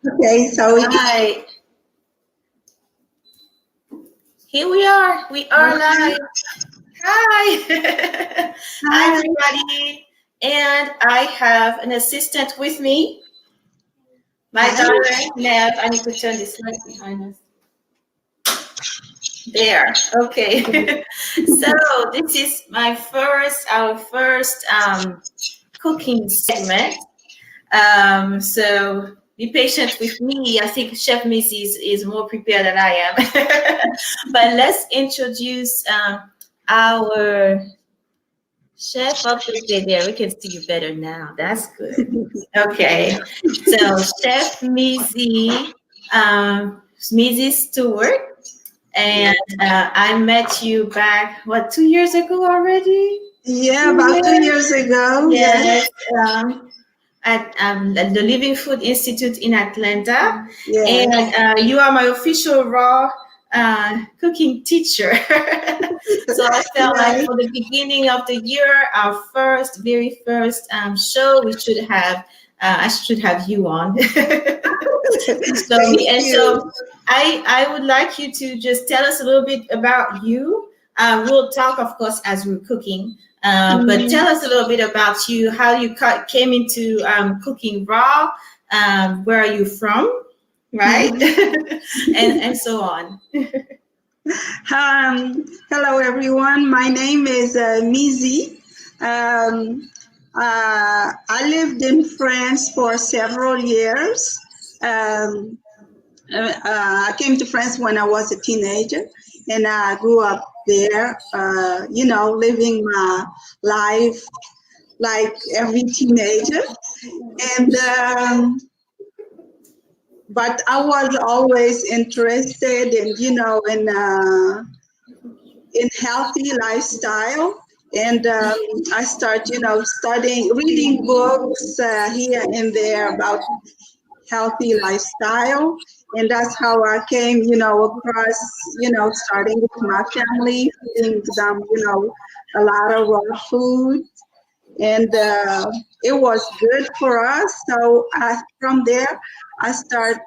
Okay, so Hi, here we are. We are live. Hi. Hi, hi. everybody. And I have an assistant with me, my Hi. daughter, Nev. I need to turn this light behind us. There. Okay. So this is our first cooking segment. So be patient with me. I think Chef Mizy is more prepared than I am. But let's introduce our chef of the day. There, we can see you better now. That's good. Okay. So Chef Mizy Stewart. And I met you back, what, 2 years ago already? Yeah, about 2 Yes. years ago. Yes, Yes. At the Living Food Institute in Atlanta, yes. and you are my official raw cooking teacher. So I felt like Yes. for the beginning of the year, our very first show, I should have you on to show Thank me. And you. so I would like you to just tell us a little bit about you. We'll talk, of course, as we're cooking. But Mm, tell us a little bit about you, how you came into cooking raw, where are you from, right? mhm. And so on. Hello, everyone. My name is Mizy. I lived in France for several years. Um, I came to France when I was a teenager, and I grew up there, living my life like every teenager. And but I was always interested in healthy lifestyle. And I start, studying, reading books here and there about healthy lifestyle. And that's how I came, across, starting with my family, feeding them, a lot of raw food. And it was good for us. So from there, I started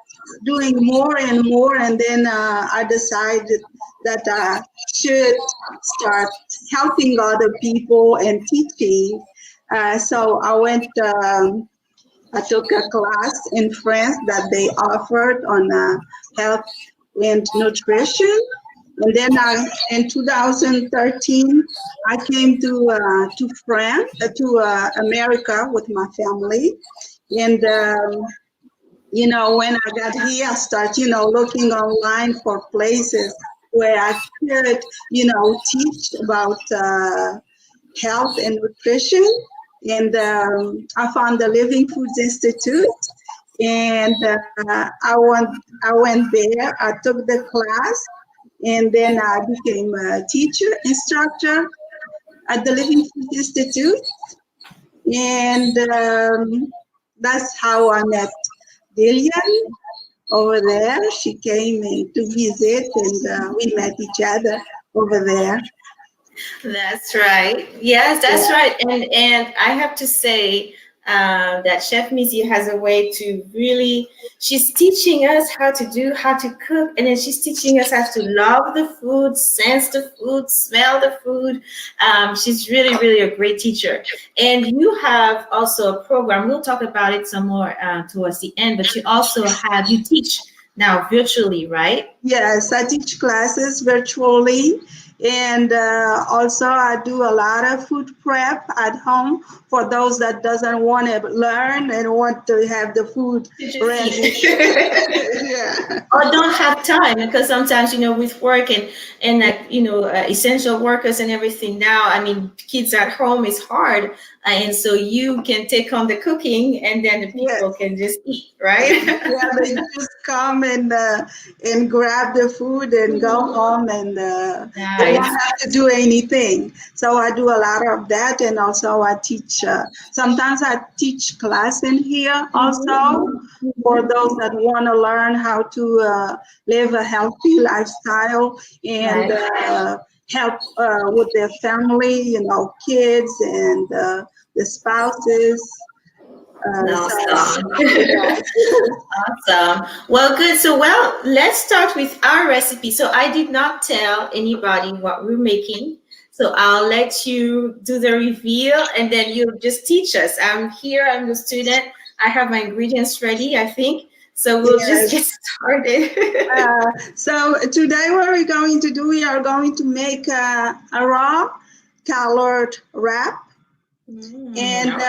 doing more and more. And then I decided that I should start helping other people and teaching. So I took a class in France that they offered on health and nutrition. And then in 2013, I came to France, to America with my family. And, when I got here, I started, looking online for places where I could, teach about health and nutrition. And I found the Living Foods Institute, and I went there. I took the class, and then I became a teacher, instructor at the Living Foods Institute, and that's how I met Dillian over there. She came in to visit, and we met each other over there. That's right. Yes, Yeah. that's right. And I have to say that Chef Mizy has a way to really. She's teaching us how to cook, and then she's teaching us how to love the food, sense the food, smell the food. She's really a great teacher. And you have also a program. We'll talk about it some more towards the end. But you teach now virtually, right? Yes, I teach classes virtually, and also I do a lot of food prep at home for those that doesn't want to learn and want to have the food To just ready. eat. Yeah. Or don't have time because sometimes with work and like essential workers and everything now, I mean, kids at home is hard, and so you can take on the cooking and then the Yes. people can just eat, right? Yeah, they just come and grab the food and go home, and they don't Nice. have to do anything. So I do a lot of that, and also I teach. Sometimes I teach class in here also for those that want to learn how to live a healthy lifestyle and Right. help with their family, kids and the spouses. Awesome. Yeah. Awesome. Well, good. So, let's start with our recipe. So, I did not tell anybody what we're making. So, I'll let you do the reveal and then you just teach us. I'm here, I'm the student. I have my ingredients ready, I think. So, we'll just get started. So today what we're going to do, we are going to make a raw calorie wrap. And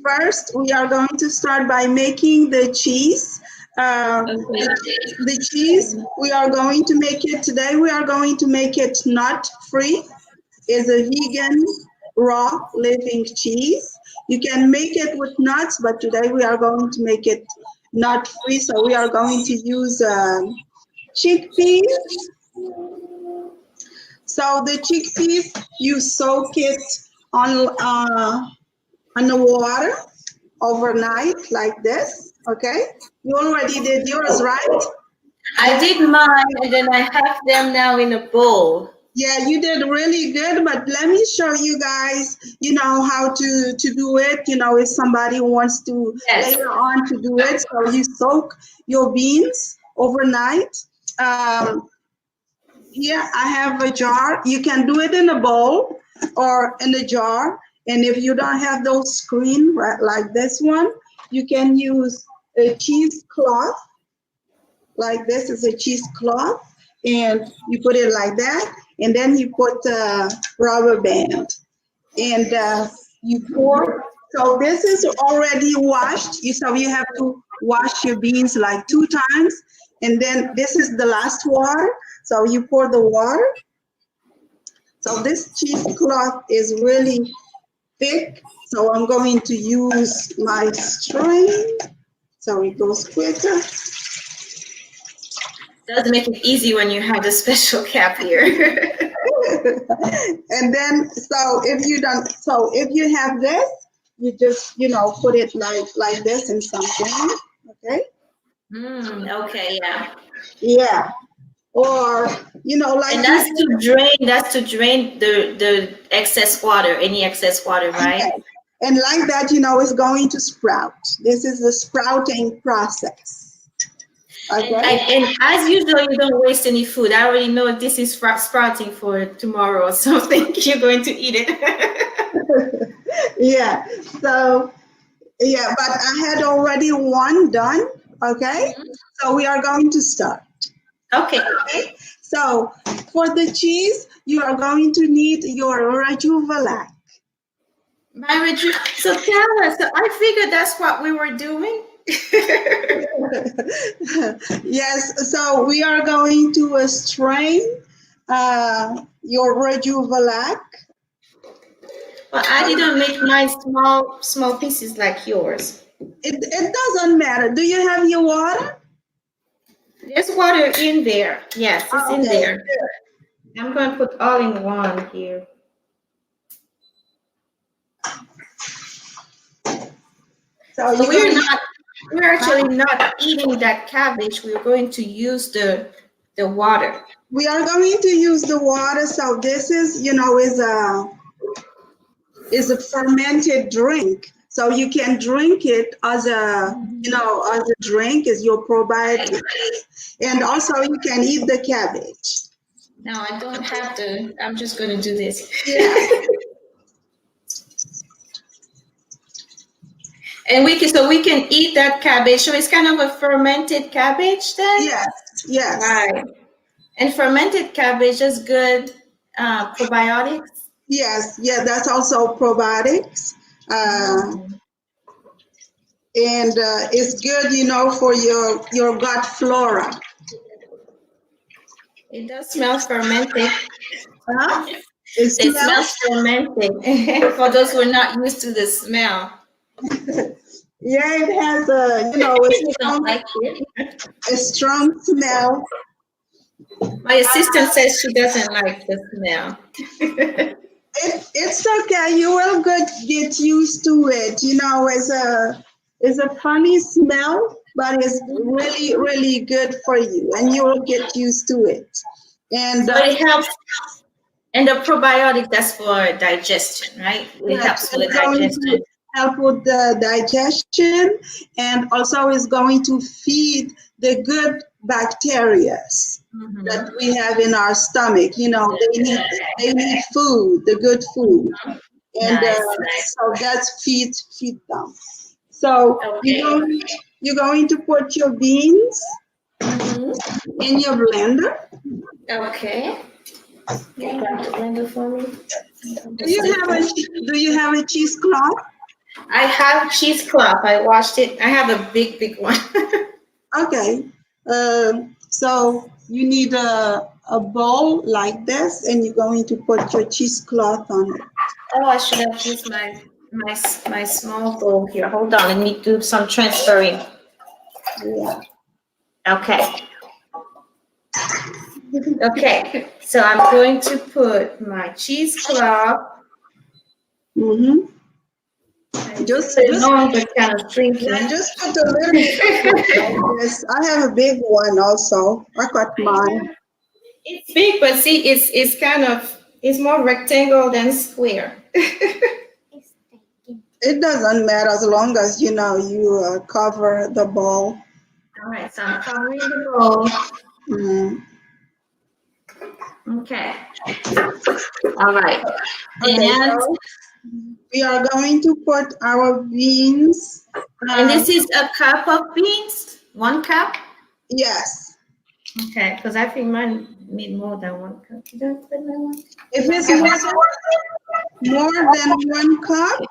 first, we are going to start by making the cheese. The cheese, we are going to make it today. We are going to make it nut-free. It's a vegan, raw, living cheese. You can make it with nuts, but today we are going to make it nut-free. So we are going to use chickpeas. So the chickpeas, you soak it on the water overnight like this, okay? You already did yours, right? I did mine, and then I have them now in a bowl. Yeah, you did really good, but let me show you guys, how to do it, if somebody wants to later on to do it. So you soak your beans overnight. Here I have a jar. You can do it in a bowl or in a jar. And if you don't have those screen right, like this one, you can use a cheesecloth. Like this is a cheesecloth. And you put it like that. And then you put a rubber band. And you pour. So this is already washed. So you have to wash your beans like 2 times. And then this is the last water. So you pour the water. So this cheesecloth is really thick. So I'm going to use my strain. So it goes quicker. Does make it easy when you have the special cap here. And then, so if you have this, you just, put it like this in something, okay? Okay, yeah. Yeah. Or, like. And that's to drain the excess water, any excess water, right? Okay. And like that, it's going to sprout. This is the sprouting process. Okay. And as usual, you don't waste any food. I already know this is sprouting for tomorrow or something. You're going to eat it. Yeah. So, yeah, but I had already one done. Okay. So we are going to start. Okay. So for the cheese, you are going to need your rajuvalac. So tell us. So I figured that's what we were doing. Yes, so we are going to strain your rajuvalac. Well, I didn't make mine small pieces like yours. It doesn't matter. Do you have your water? There's water in there. Yes, it's in there. I'm going to put all in one here. So we're actually not eating that cabbage. We're going to use the water. We are going to use the water. So this is, is a fermented drink. So you can drink it as a drink, as your probiotic. And also you can eat the cabbage. No, I don't have to. I'm just going to do this. Yeah. And we can eat that cabbage. So it's kind of a fermented cabbage then? Yes. Right. And fermented cabbage is good probiotics? Yes, that's also probiotics. And it's good, for your gut flora. It does smell fermented. Huh? It smells fermented. For those who are not used to the smell. Yeah, it has a strong smell. My assistant says she doesn't like the smell. It's okay. You will get used to it. It's a funny smell, but it's really, really good for you, and you will get used to it. And so it helps. And the probiotic, that's for digestion, right? It helps with digestion. help with the digestion, and also is going to feed the good bacteria that we have in our stomach. You know, they need food, the good food, and Nice. so that's feed them. So Okay. you're going to put your beans in your blender. Okay. Get back the blender for me. Do you have a cheesecloth? I have cheesecloth. I washed it. I have a big one. Okay. So you need a bowl like this, and you're going to put your cheesecloth on it. Oh, I should have used my small bowl here. Hold on. Let me do some transferring. Yeah. Okay. Okay. So I'm going to put my cheesecloth. Mm-hmm. Just long, but kind of shrinking. Yeah, just put a little bit. Yes, I have a big one also. I got mine. It's big, but see, it's kind of it's more rectangle than square. It doesn't matter as long as you know you cover the bowl. All right, so I'm covering the bowl. Mm. Okay. All right. Okay, And so we are going to put our beans. this is a cup of beans. 1 cup. Yes. Okay, because I think mine need more than 1 cup. Did I put my one? If it's more than 1 cup,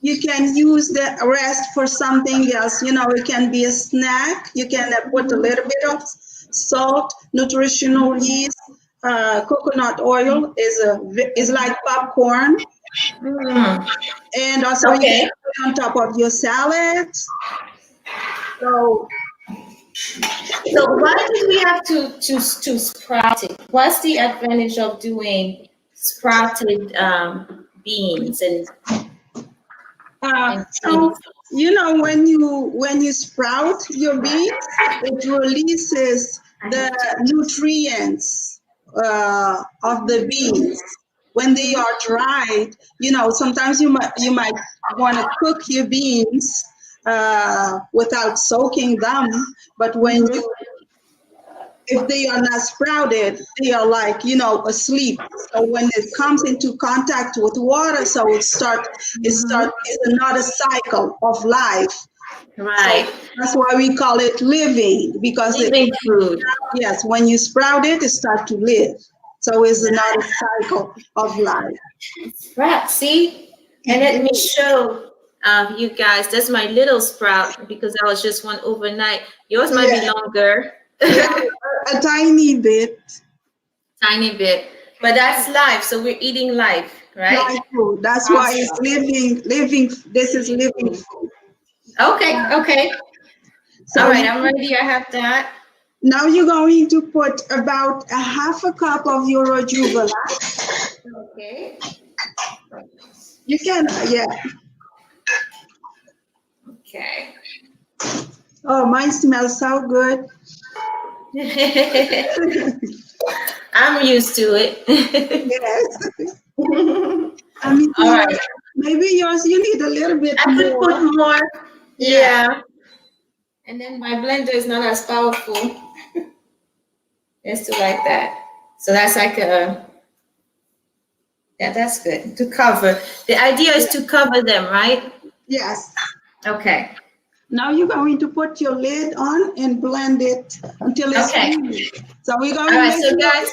you can use the rest for something else. You know, it can be a snack. You can put a little bit of salt, nutritional yeast, coconut oil is like popcorn, and also you can put on top of your salad. So why do we have to sprout it? What's the advantage of doing sprouted beans and So you know when you sprout your beans, it releases the nutrients of the beans. When they are dried, you know sometimes you might want to cook your beans without soaking them, but if they are not sprouted, they are like, you know, asleep. So when it comes into contact with water, so it's another cycle of life. right? So that's why we call it living, because Living food. yes, when you sprout it, it starts to live. So it's another cycle of life. Right. See, and let me show you guys. That's my little sprout because I was just one overnight. Yours might be longer. Yeah, a tiny bit. Tiny bit, but that's life. So we're eating life, right? Life food. That's why it's living. This is living food. Okay. So All right, I'm ready. I have that. now you're going to put about a half a cup of your rojuvela. Okay. You can, yeah. Okay. Oh, mine smells so good. I'm used to it. Yes. I mean, All right. maybe yours, you need a little bit I could more. put more. Yeah. Yeah. And then my blender is not as powerful. It's to like that. So that's like a, yeah, that's good. To cover. The idea is to cover them, right? Yes. Okay. Now you're going to put your lid on and blend it until it's smooth. So we're going All right, to so guys,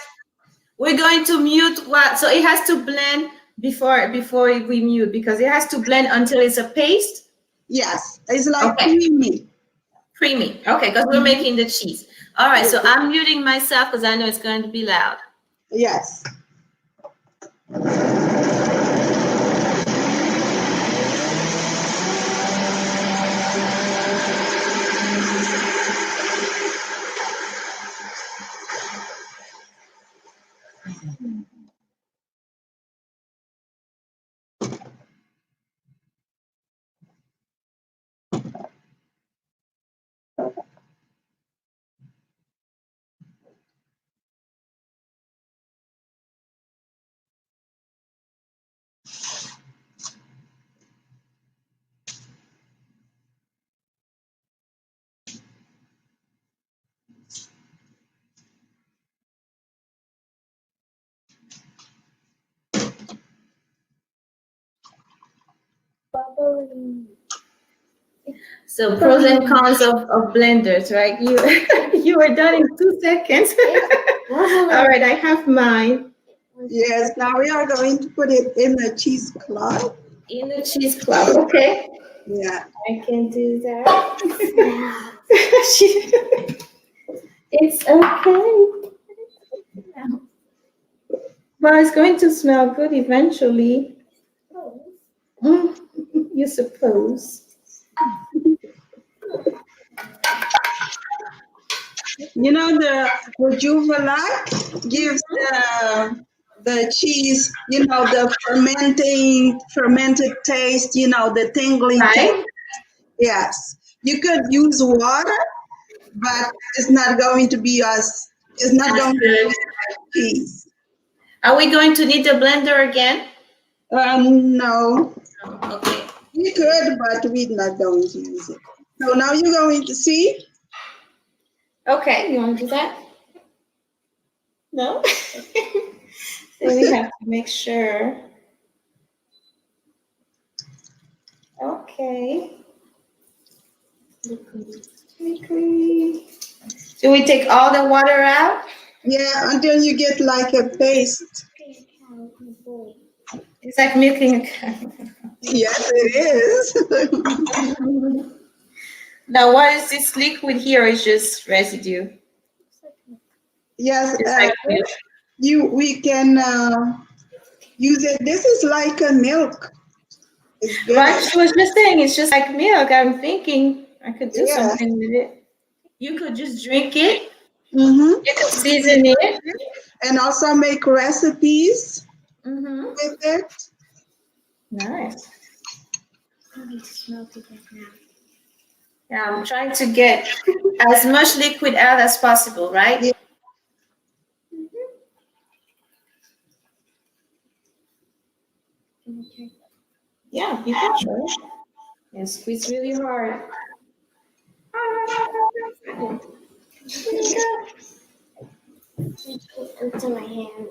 we're going to mute what, so it has to blend before we mute because it has to blend until it's a paste. Yes, it's like creamy. Creamy. Okay, because we're making the cheese. All right, so I'm muting myself because I know it's going to be loud. Yes. So pros and cons of blenders, right? You you were done in 2 seconds. All right, I have mine Yes, now we are going to put it in the cheesecloth. in the cheesecloth. Okay, Yeah. I can do that. It's okay. But it's going to smell good eventually. Mm, you suppose. You know, the Juvelac gives the cheese, you know, the fermented taste, you know, the tingly taste. Right? Yes. You could use water, but it's not going to be it's not That's going to be good. like cheese. Are we going to need the blender again? No. Oh, okay. You could, but we're not going to use it. So now you're going to see. Okay, you want to do that? No? So we have to make sure. Okay. Liquid. Do we take all the water out? Yeah, until you get like a paste. It's like milking a cow. Yes, it is. Now, what is this liquid here? Is just residue. Yes, It's like milk. we can use it. This is like a milk. It's good. Right? She was just saying it's just like milk. I'm thinking I could do Yeah. something with it. You could just drink it. Mm-hmm. You could season it. And also make recipes Mm-hmm. with it. Nice. Yeah, I'm trying to get as much liquid out as possible, right? Yeah. Yeah, you can try. And squeeze really hard. Into my hand.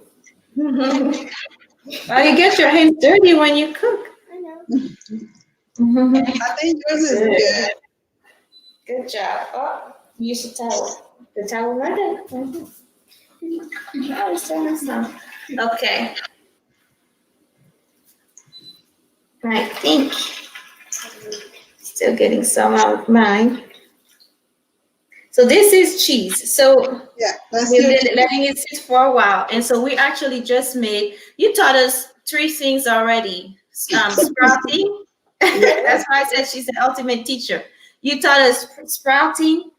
Well, you get your hands dirty when you cook. I know. I think yours is good. Good job. Oh, use the towel. The towel right there. Oh, it's almost done. Okay. I think still getting some out of mine. So this is cheese. So Yeah, that's we've good. been letting it sit for a while, and so we actually just made. You taught us 3 things already. Sprouting. That's why I said she's the ultimate teacher. You taught us sprouting,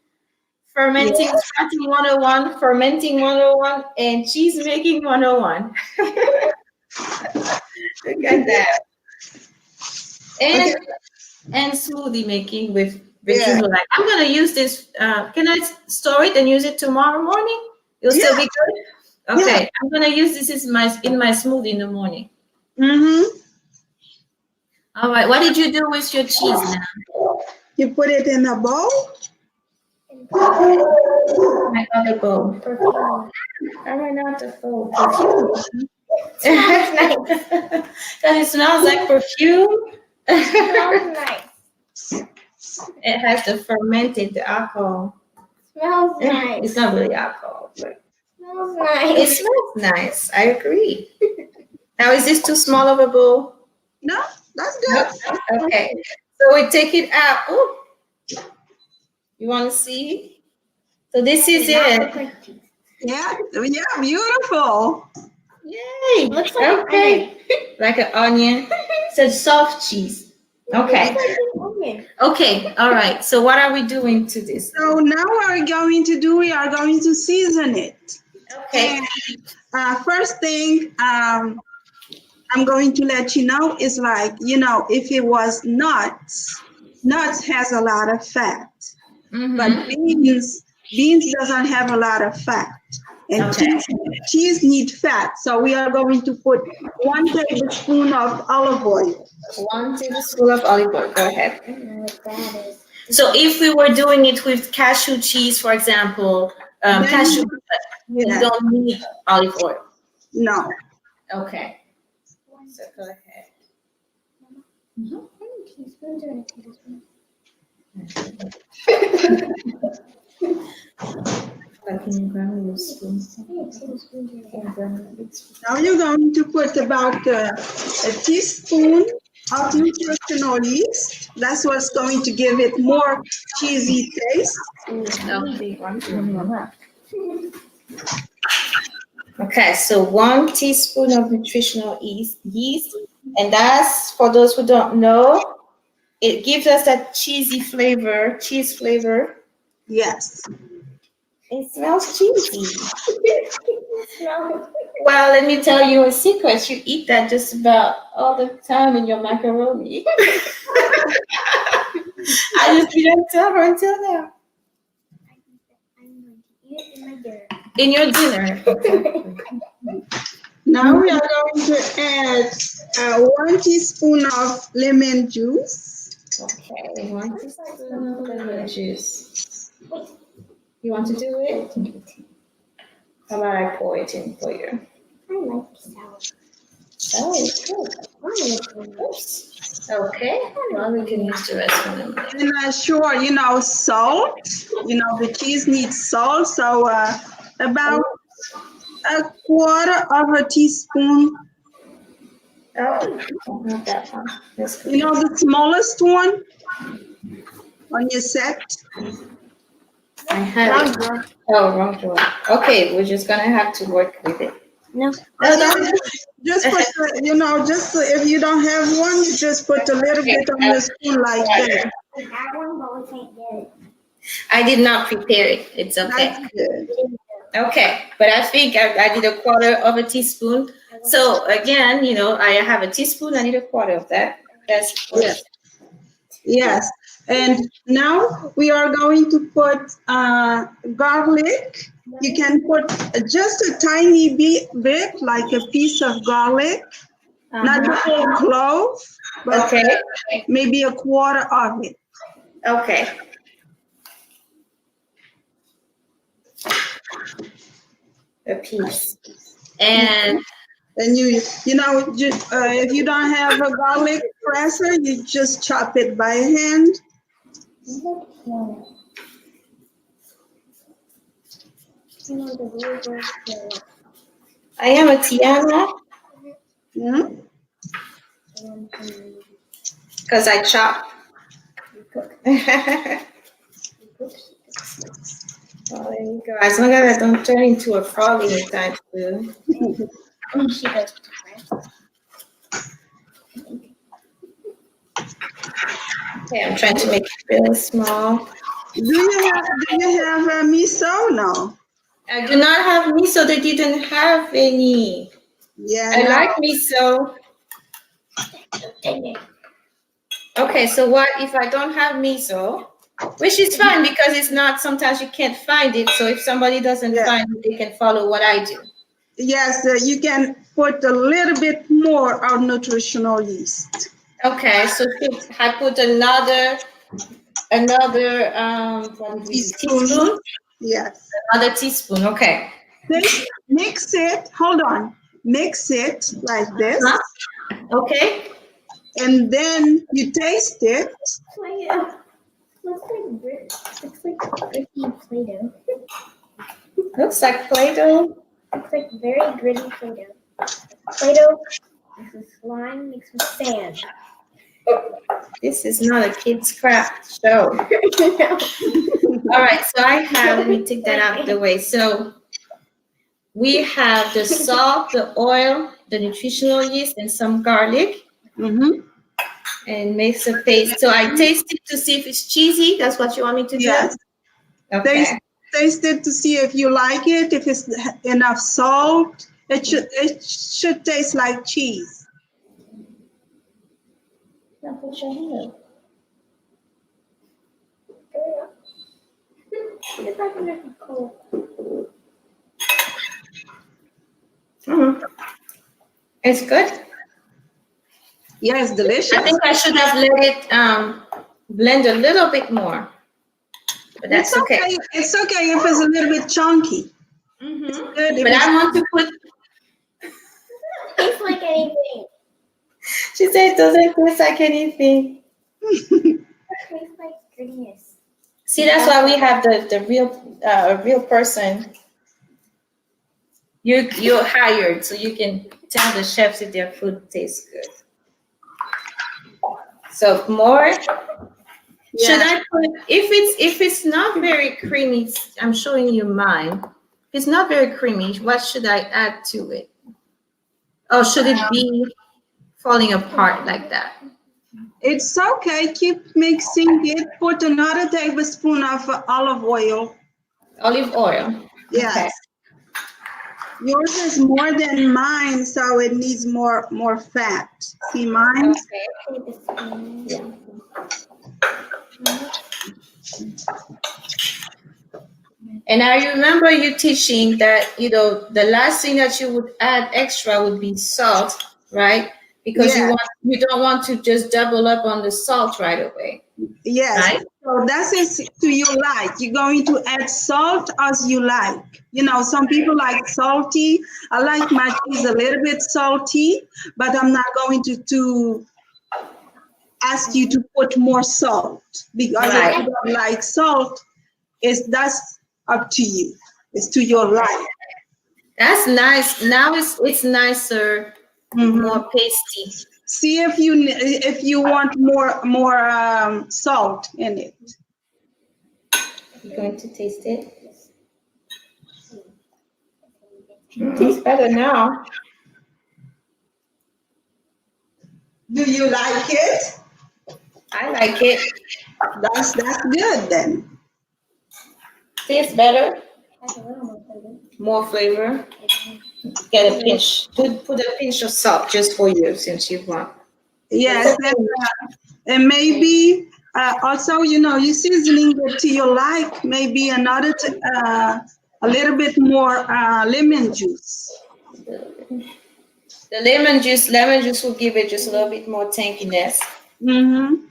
fermenting, Yeah. sprouting 101, fermenting 101, and cheese making 101. Look at that. And Okay. and smoothie making with Yeah. Juvenile. I'm gonna use this. Can I store it and use it tomorrow morning? It'll still be good. Okay, Yeah. I'm gonna use this in my smoothie in the morning. Mm-hmm. All right. What did you do with your cheese now? You put it in a bowl. My other bowl. Perfume. I ran out of bowl. Perfume. Smells nice. That it smells like perfume. Smells nice. It has the fermented alcohol. Smells nice. It's not really alcohol, but Smells it nice. smells nice. I agree. Now, is this too small of a bowl? No, that's good. Okay. So we take it out. Oh, you want to see? So this is it. Yeah, yeah, beautiful. Yay. Looks like an Okay. Like an onion. It's a soft cheese. Okay. Looks like an onion. Okay. All right. So what are we doing to this? So now what we are going to season it. Okay. And first thing I'm going to let you know is like, you know, if it was nuts has a lot of fat, but beans doesn't have a lot of fat. And Okay. cheese needs fat. So we are going to put 1 tablespoon of olive oil. 1 tablespoon of olive oil. Go ahead. I don't know what that is. So if we were doing it with cashew cheese, for example, cashew, you don't need olive oil. No. Okay. So go ahead. teaspoons or a tablespoon? Now you're going to put about a teaspoon of nutritional yeast. That's what's going to give it more cheesy taste. Okay, so 1 teaspoon of nutritional yeast, and that's, for those who don't know, it gives us that cheesy flavor, cheese flavor. Yes. It smells cheesy. No. Well, let me tell you a secret. You eat that just about all the time in your macaroni. I just didn't tell her until now. I'm going to eat it in my dinner. In your dinner. Now we are going to add 1 teaspoon of lemon juice. Okay, 1 teaspoon of lemon juice. You want to do it? How about I pour it in for you? I like sour. Oh, it's good. Oops. Okay, well, we can use the rest of them. And sure, salt. The cheese needs salt. So about a quarter of a teaspoon. Oh, not that one. That's good. The smallest one on your set. I have it. Oh, wrong drawer. Okay, we're just gonna have to work with it. No. Just put, just if you don't have one, you just put a little bit on the spoon like that. We have one, but we can't get it. I did not prepare it. It's okay. That's good. Okay, but I think I did a quarter of a teaspoon. So again, I have a teaspoon. I need a quarter of that. That's Yes. Yes. And now we are going to put garlic. You can put just a tiny bit, like a piece of garlic, not the whole clove, but Okay. maybe a quarter of it. Okay. A piece. And just if you don't have a garlic presser, you just chop it by hand. I am a Tiana Yeah. because I chop. Well, there you go. As long as I don't turn into a frog anytime soon. She goes to France. Okay, I'm trying to make it really small. Do you have a miso? No. I do not have miso. They didn't have any. Yeah. I no. like miso. Okay, so what if I don't have miso? Which is fine because it's not, sometimes you can't find it. So if somebody doesn't find it, they can follow what I do. Yes, you can put a little bit more of nutritional yeast. Okay, so I put another teaspoon. Yes. Another teaspoon, okay. Then mix it. Hold on. Mix it like this. Okay. And then you taste it. Looks like gritty Play-Doh. Looks like Play-Doh. Looks like very gritty Play-Doh. Play-Doh mixed with slime mixed with sand. This is not a kid's craft show. All right, so let me take that out of the way. So we have the salt, the oil, the nutritional yeast, and some garlic. Mm-hmm. And makes a paste. So I taste it to see if it's cheesy. That's what you want me to do? Yes. Okay. Taste it to see if you like it, if it's enough salt. It should taste like cheese. Now put your hand up. It's like when it's cold. It's good. Yeah, it's delicious. I think I should have let it blend a little bit more. But that's okay. It's okay if it's a little bit chunky. It's good if but I want to put. Tastes like anything. She said it doesn't taste like anything. Tastes like goodness. See, that's why we have the real person. You're hired, so you can tell the chefs if their food tastes good. So more. Should I put if it's not very creamy? I'm showing you mine. If it's not very creamy, what should I add to it? Or should it be falling apart like that? It's okay. Keep mixing it. Put another tablespoon of olive oil. Olive oil. Yes. Okay. Yours is more than mine, so it needs more fat. See mine? Yeah. And I remember you teaching that, the last thing that you would add extra would be salt, right? Because Yes. you don't want to just double up on the salt right away. Yes. Right? So that is to your like. You're going to add salt as you like. Some people like salty. I like my cheese a little bit salty, but I'm not going to ask you to put more salt, because if you don't like salt, that's up to you. It's to your like. That's nice. Now it's nicer, more pasty. See if you want more salt in it. You're going to taste it. It tastes better now. Do you like it? I like it. That's good then. Tastes better. More flavor. Get a pinch. Put a pinch of salt just for you, since you want. Yes, and maybe also, you seasoning it to your like. Maybe another a little bit more lemon juice. The lemon juice will give it just a little bit more tanginess. And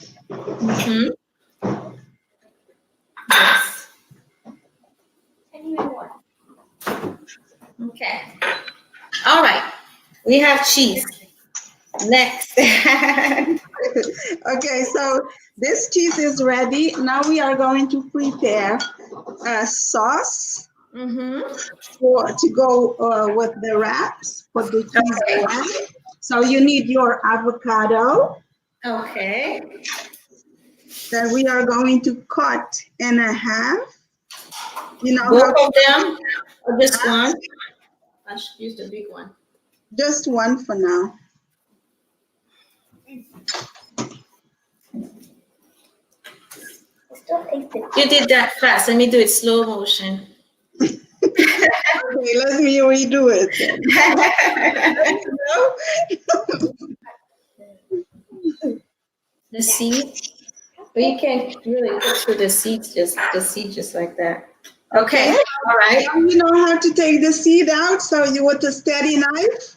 even more. Okay. All right. We have cheese. Next. Okay, so this cheese is ready. Now we are going to prepare a sauce to go with the wraps, for the cheese wrap. So you need your avocado. Okay. That we are going to cut in half. Both of them, or just one? I should use the big one. Just one for now. You did that fast. Let me do it slow motion. Okay, let me redo it. The seed. But you can't really go through the seed just like that. Okay. All right. Now you know how to take the seed out, so you with a steady knife.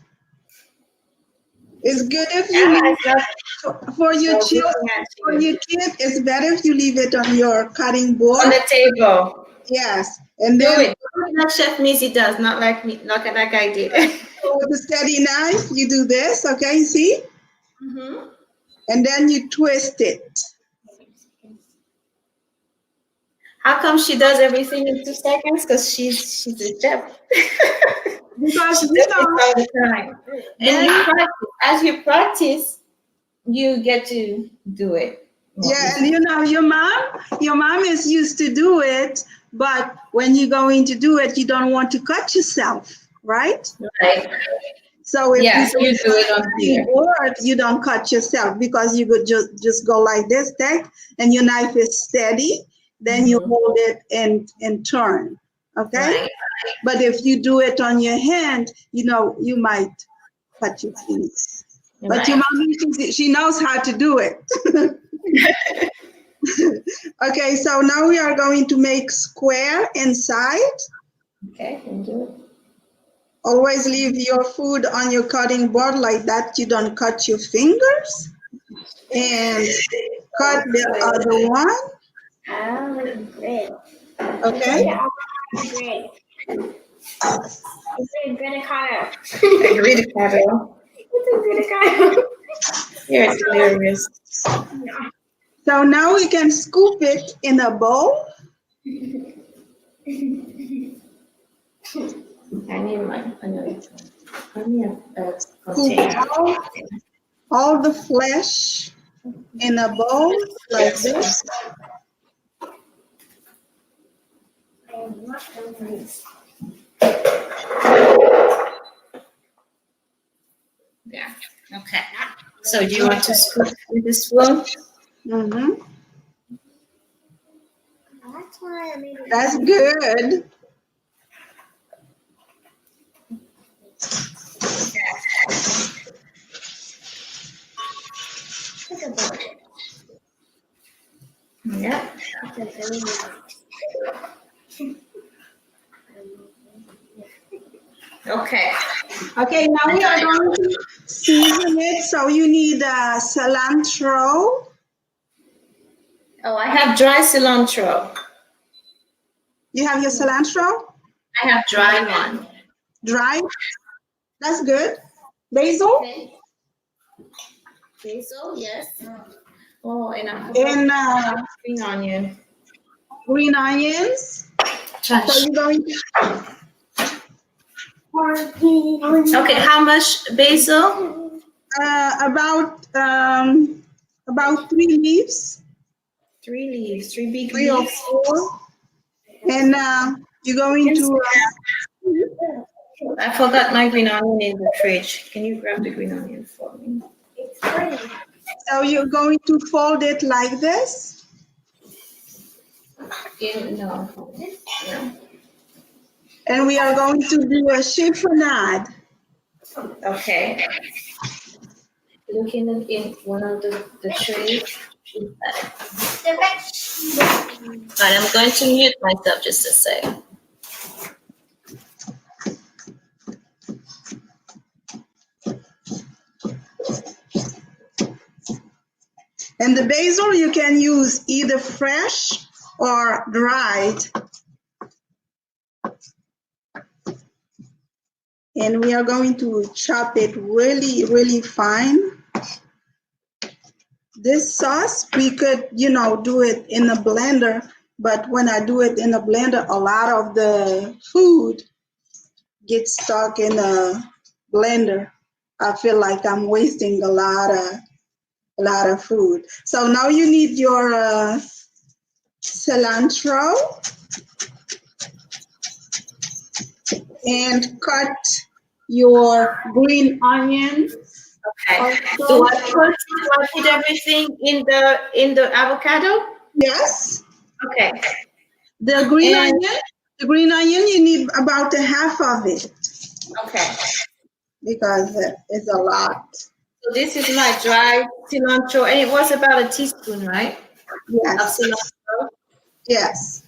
It's good if you leave it for your children, for your kid. It's better if you leave it on your cutting board. On the table. Yes, and then do it. Not Chef Mizy does, not like me, not like I did. with a steady knife, you do this. Okay, see? And then you twist it. How come she does everything in 2 seconds? Because she's a chef. Because all the time. And as you practice, you get to do it. Yeah, and your mom is used to do it, but when you're going to do it, you don't want to cut yourself, right? Right. So if you do it on here. Board, you don't cut yourself, because you could just go like this, and your knife is steady. Then you hold it and turn, okay? Right. But if you do it on your hand, you might cut your fingers. But your mom, she knows how to do it. Okay, so now we are going to make square inside. Okay, can do it. Always leave your food on your cutting board like that. You don't cut your fingers. And cut the other one. Great. Okay. Great. It's a gridicado. Gridicado. It's a gridicado. You're hilarious. So now we can scoop it in a bowl. I need a Scoop container. all the flesh in a bowl like this. I am not hungry. Yeah. Okay. So do you want to scoop with the spoon? Mm-hmm. That's why I made it. That's good. Take a bite. Yeah. It's a very nice. Okay. Okay, now we are going to season it. So you need cilantro. Oh, I have dry cilantro. You have your cilantro? I have dry one. Dry? That's good. Basil? Okay. Basil, yes. Oh, and I And green onion. green onions. So you're going to Okay, how much basil? about 3 leaves, 3 leaves, 3 big 3 or leaves. 4. And you're going to I forgot my green onion in the fridge. Can you grab the green onion for me? It's green. so you're going to fold it like this. No. And we are going to do a chiffonade. Okay. Looking in one of the trays. Right, I'm going to mute myself just a second. And the basil you can use either fresh or dried. And we are going to chop it really, really fine. This sauce, we could, do it in a blender, but when I do it in a blender, a lot of the food gets stuck in a blender. I feel like I'm wasting a lot of food. So now you need your cilantro and cut your green onion. Okay. Do I put everything in the avocado? Yes. Okay. The green onion, you need about a half of it Okay. because it's a lot. So this is my dry cilantro, and it was about a teaspoon, right? Yes. Of cilantro. Yes.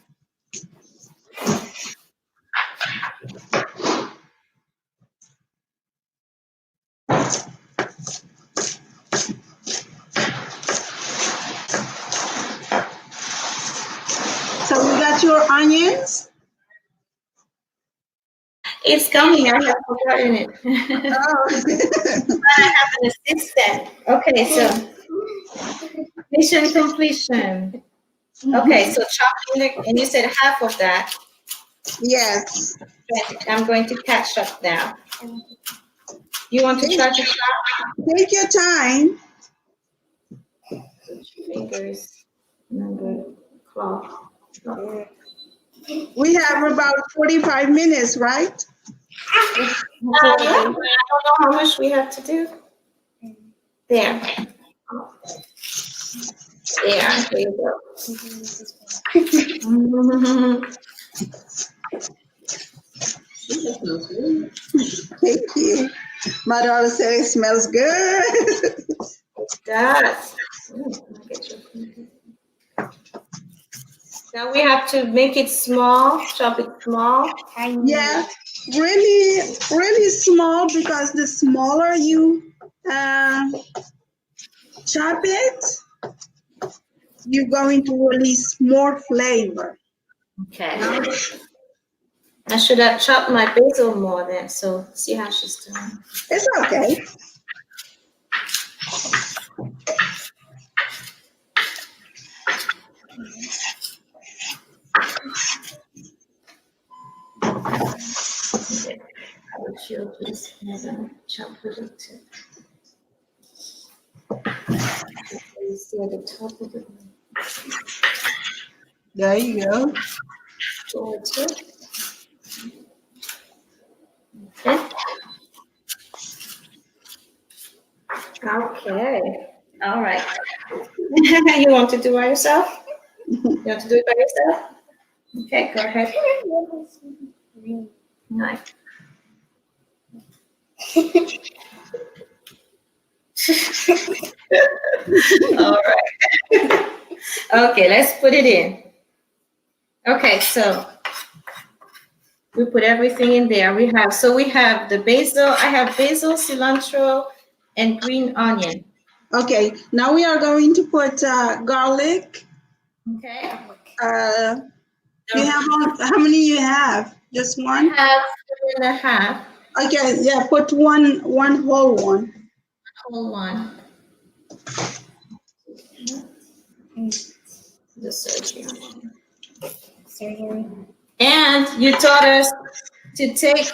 So you got your onions? It's coming. I have forgotten it. Oh. But I have an assistant. Okay, so mission completion. Okay, so chopping and you said half of that. Yes. I'm going to catch up now. You want to try to chop? Take your time. Fingers. Number cloth. We have about 45 minutes, right? I don't know how much we have to do. There. There you go. Thank you. My daughter said it smells good. It does. Now we have to make it small, chop it small. Yeah, really, really small, because the smaller you chop it, you're going to release more flavor. Okay. I should have chopped my basil more then, so see how she's doing. It's okay. I will chill this and chop it into. You see at the top of it. There you go. Towards it. Okay. Okay. All right. You want to do it by yourself? You want to do it by yourself? Okay, go ahead. Nice. All right. Okay, let's put it in. Okay, so we put everything in there. We have the basil. I have basil, cilantro, and green onion. Okay, now we are going to put garlic. Okay. You have how many you have? Just one? I have 2.5. Okay, yeah, put one whole one. Whole one. The surgery. And you taught us to take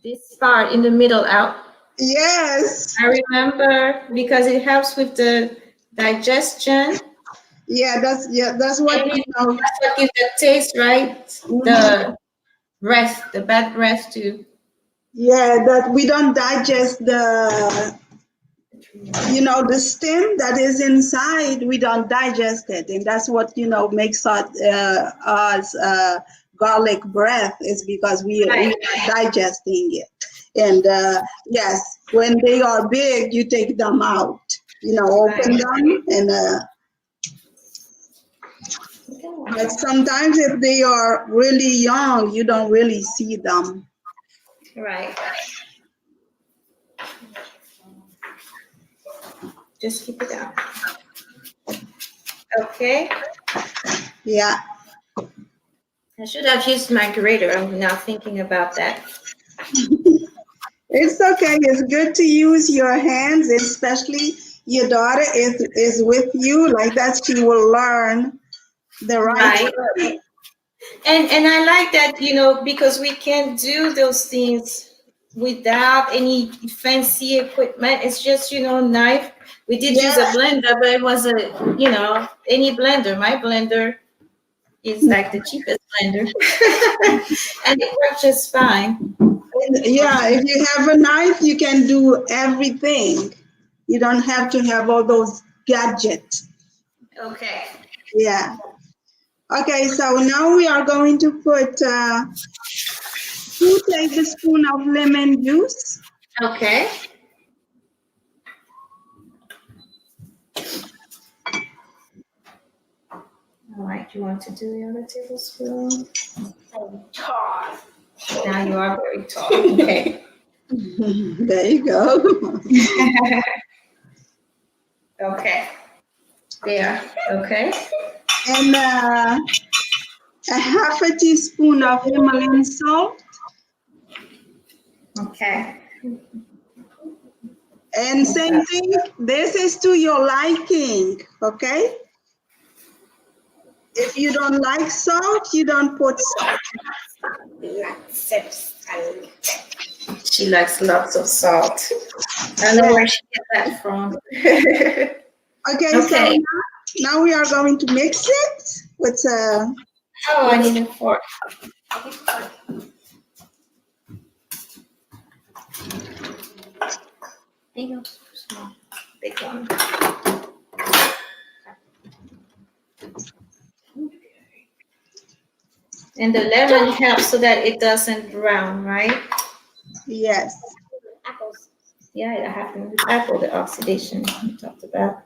this part in the middle out. Yes. I remember because it helps with the digestion. Yeah, that's what That's what gives the taste, right? The breath, the bad breath too. Yeah, that we don't digest the the stem that is inside. We don't digest it, and that's what makes us garlic breath is because we are digesting it. And yes, when they are big, you take them out. Open them and. But sometimes if they are really young, you don't really see them. Right. Just keep it down. Okay. Yeah. I should have used my grater. I'm now thinking about that. It's okay. It's good to use your hands, especially your daughter is with you. Like that, she will learn the right. And I like that, because we can do those things without any fancy equipment. It's just, knife. We did use a blender, but it was any blender. My blender is like the cheapest blender. And it works just fine. Yeah, if you have a knife, you can do everything. You don't have to have all those gadgets. Okay. Yeah. Okay, so now we are going to put 2 tablespoons of lemon juice. Okay. All right, you want to do the other tablespoon? I'm tall. Now you are very tall. Okay. There you go. Okay. There. Okay. And a half a teaspoon of Himalayan salt. Okay. And same thing, this is to your liking, okay? If you don't like salt, you don't put salt. She likes lots of salt. I know where she gets that from. Okay, so now we are going to mix it with Oh, I need a fork. There you go. Small, big one. And the lemon helps so that it doesn't drown, right? yes. Apples. Yeah, it happened with apple, the oxidation we talked about.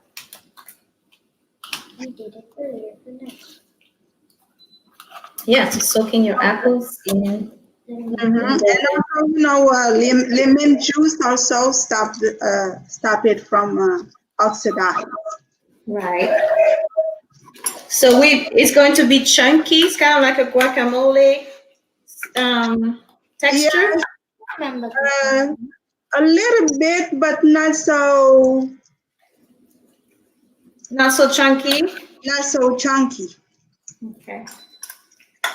You did it earlier tonight. Yeah, so soaking your apples in. And also, lemon juice also stop it from oxidizing. Right. So it's going to be chunky. It's kind of like a guacamole texture. Yeah, a little bit, but not so. Not so chunky. not so chunky. Okay.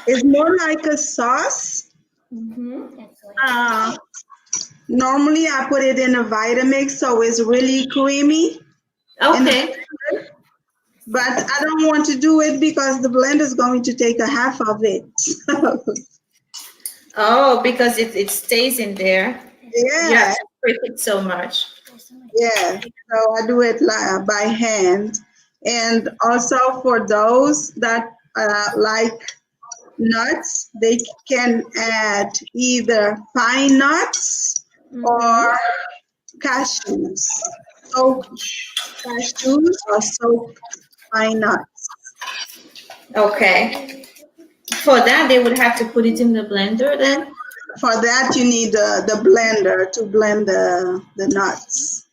It's more like a sauce. Mm-hmm. Normally, I put it in a Vitamix, so it's really creamy. Okay. But I don't want to do it because the blender is going to take a half of it. Oh, because it stays in there. You have Yeah, to prick it so much. yeah. So I do it by hand. And also for those that like nuts, they can add either pine nuts or cashews. Soaked cashews or soaked pine nuts. Okay. For that, they would have to put it in the blender then? For that, you need the blender to blend the nuts.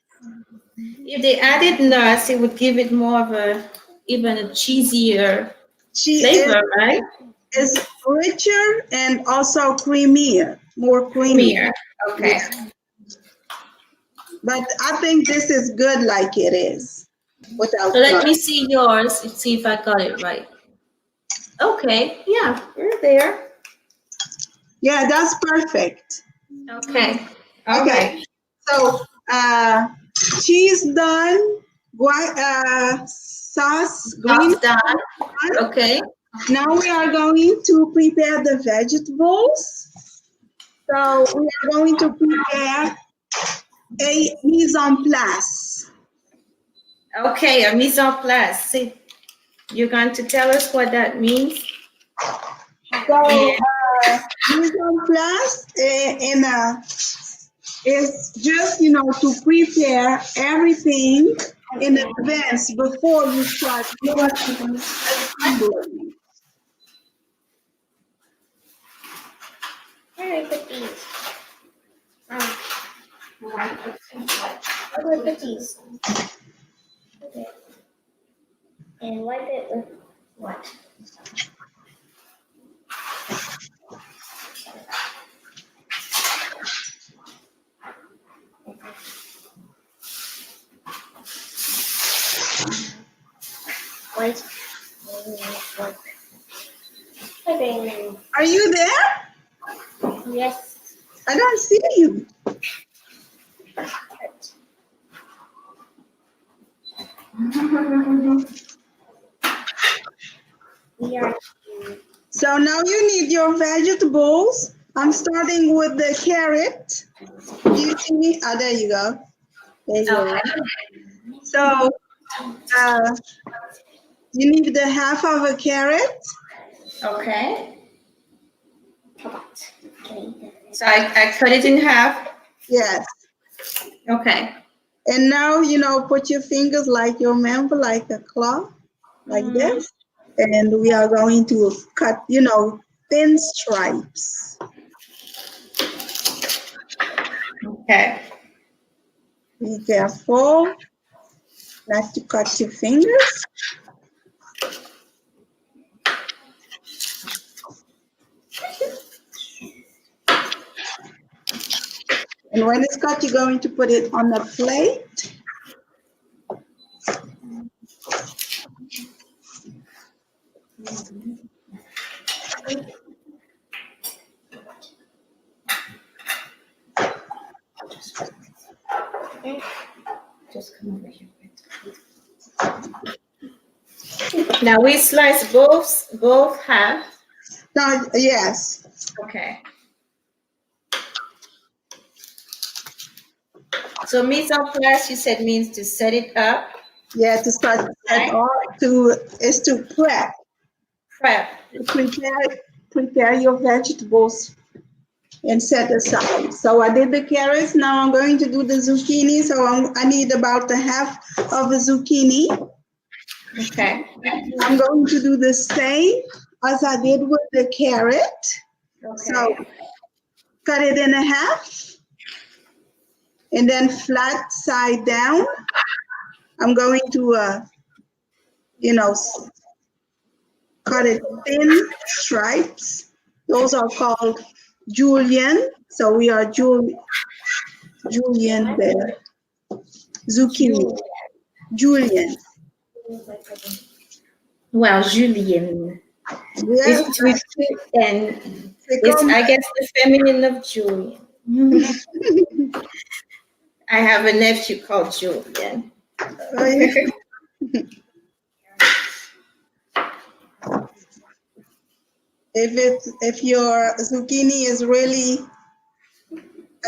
If they added nuts, it would give it more of even a cheesier flavor, right? It's richer and also creamier, more creamy. Creamier. Okay. Yeah. But I think this is good like it is. Without So let nuts. me see yours and see if I got it right. Okay. Yeah, we're there. Yeah, that's perfect. Okay. All right. So cheese done, sauce green. Sauce done. Okay. Now we are going to prepare the vegetables. So we are going to prepare a mise en place. Okay, a mise en place. See, you're going to tell us what that means? So mise en place is just, to prepare everything in advance before you start assembling. Where do I put these? Where do I put these? Okay. And wipe it with what? White. Okay. Are you there? Yes. I don't see you. We are. So now you need your vegetables. I'm starting with the carrot. Do you see me? Oh, there you go. There you go. So you need the half of a carrot. Okay. So I cut it in half. Yes. Okay. And now, put your fingers like you remember, like a claw, like this. And we are going to cut, thin stripes. Okay. Be careful not to cut your fingers. And when it's cut, you're going to put it on a plate. Just come over here. Now we slice both half. Now, yes. Okay. So mise en place, you said, means to set it up. Yeah, to start to prep. Prep. Prepare your vegetables and set aside. So I did the carrots. Now I'm going to do the zucchini. So I need about a half of a zucchini. Okay. I'm going to do the same as I did with the carrot. Okay. So cut it in half. And then flat side down, I'm going to, cut it thin stripes. Those are called julienne. So we are julienne there. Zucchini. Julienne. Well, Julian. Yes, With and it's, I guess, the feminine of Julian. I have a nephew called Julian. If your zucchini is really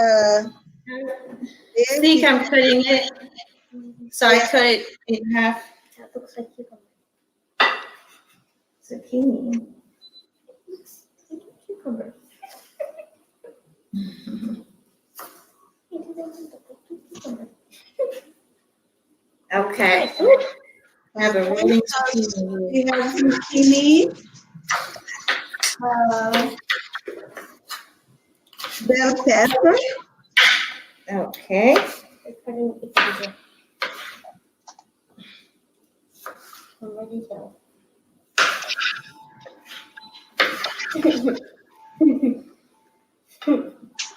I think I'm cutting it. So I cut it in half. That looks like cucumber. Zucchini. Cucumber. Okay. I have a rolling zucchini. we have zucchini, bell pepper, Okay. Cutting cucumber. I'm ready to go.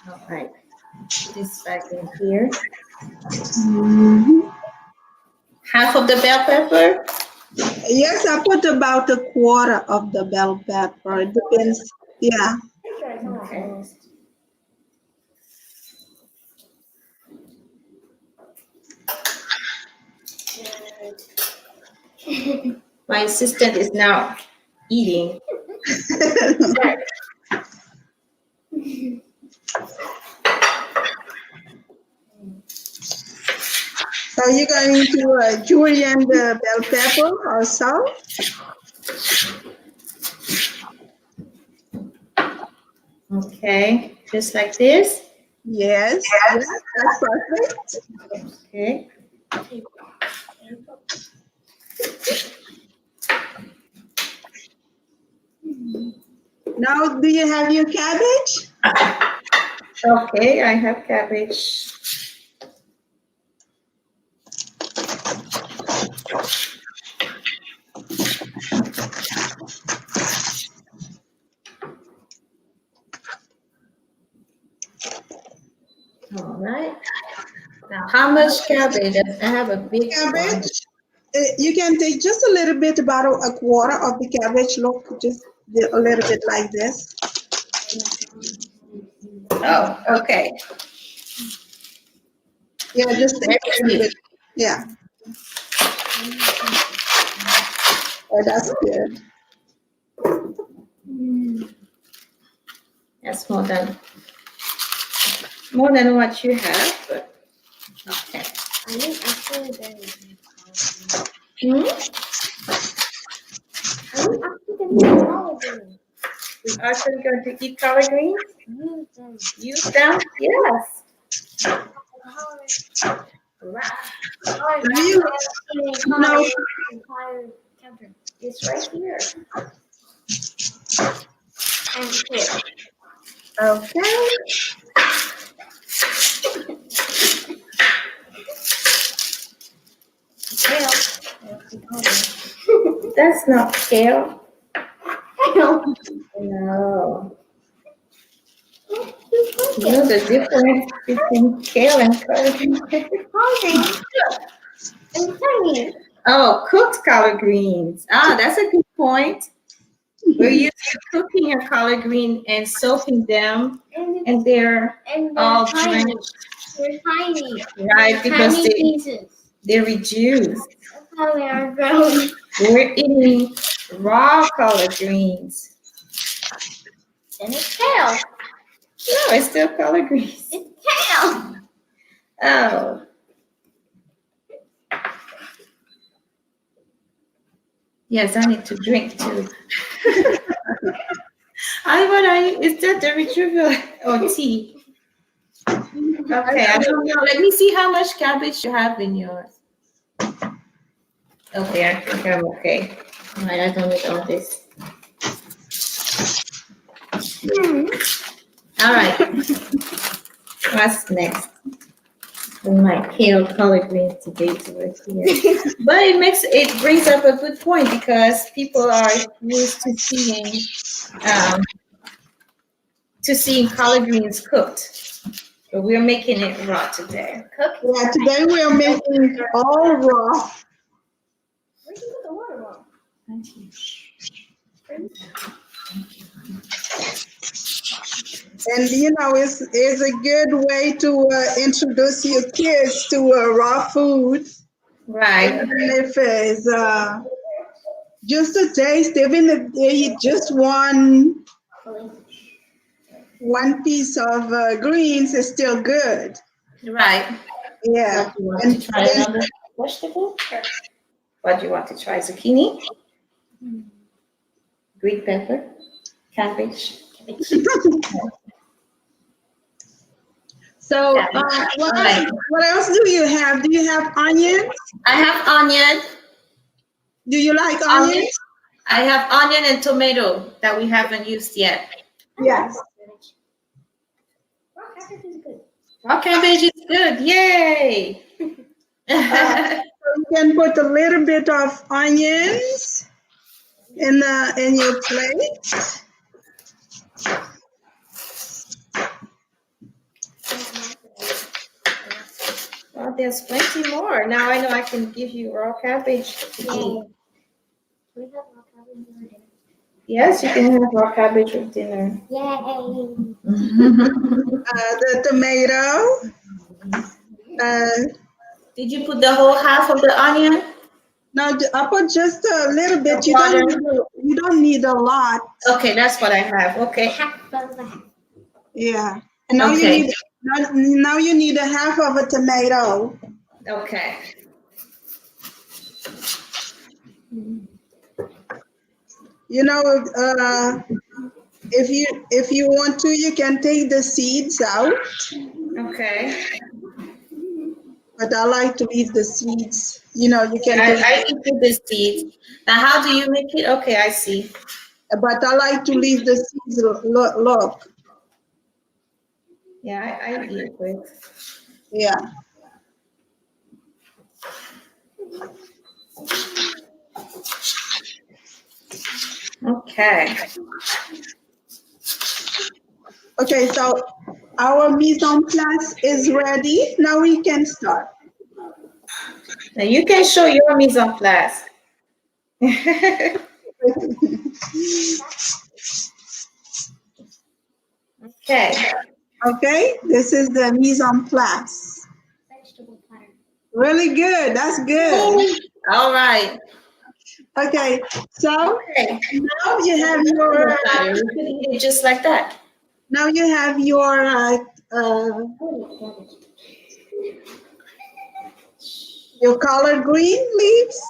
All right. This back in here. Half of the bell pepper. Yes, I put about a quarter of the bell pepper. It depends. Yeah. Okay. My assistant is now eating. So you're going to julienne the bell pepper or salt? Okay, just like this. Yes, yes, that's perfect. Okay. Now, do you have your cabbage? Okay, I have cabbage. All right. Now, how much cabbage? I have a big Cabbage? You can take just a little bit, about a quarter of the cabbage. Look, just a little bit like this. Oh, okay. Yeah, just take a little bit. Yeah. Oh, that's good. That's more than what you have, but okay. I think actually very Hmm? I'm actually going to collard greens. You actually going to eat collard greens? Use them. Use them? Yes. Right. Really? No. It's right here. And here. Okay. That's not kale. No. You know the difference between kale and collard greens? And tiny. Oh, cooked collard greens. Ah, that's a good point. We're used to cooking your collard green and soaking them, and they're all tiny. drenched. They're tiny. Right, because Tiny pieces. they're reduced. That's how they are grown. We're eating raw collard greens. And it's kale. No, it's still collard greens. It's kale. Oh. Yes, I need to drink too. Is that the retrieval or tea? Okay, I don't know. Let me see how much cabbage you have in yours. Okay, I think I'm okay. All right, I don't need all this. All right. What's next? My kale collard greens today to work here. But it brings up a good point because people are used to seeing collard greens cooked. But we're making it raw today. Yeah, today we are making all raw. Where'd you put the water bottle? Thank you. And you know, it's a good way to introduce your kids to raw food. Right. Even if it's just a taste, even if they eat just one piece of greens, is still good. Right. Yeah. What, do you want to try another vegetable? What do you want to try? Zucchini? Green pepper? Cabbage? So, what else do you have? Do you have onions? I have onion. Do you like onions? I have onion and tomato that we haven't used yet. Yes. Raw cabbage is good. Raw cabbage is good. Yay! So you can put a little bit of onions in your plate. Well, there's plenty more. Now I know I can give you raw cabbage to eat. We have raw cabbage for dinner. Yes, you can have raw cabbage with dinner. Yay! The tomato. Did you put the whole half of the onion? Now I put just a little bit. You don't need a lot. Okay, that's what I have. Okay. Half of a half. Yeah. And now Okay. you need a half of a tomato. Okay. You know, if you want to, you can take the seeds out. Okay. But I like to leave the seeds. You know, you can. I eat with the seeds. Now, how do you make it? Okay, I see. But I like to leave the seeds. Look. Yeah, I eat it with. Yeah. Okay. Okay, so our mise en place is ready. Now we can start. Now you can show your mise en place. Okay. Okay, this is the mise en place. Vegetable platter. Really good. That's good. All right. Okay, so Okay. now you have your. You can eat it just like that. Now you have your collard green leaves.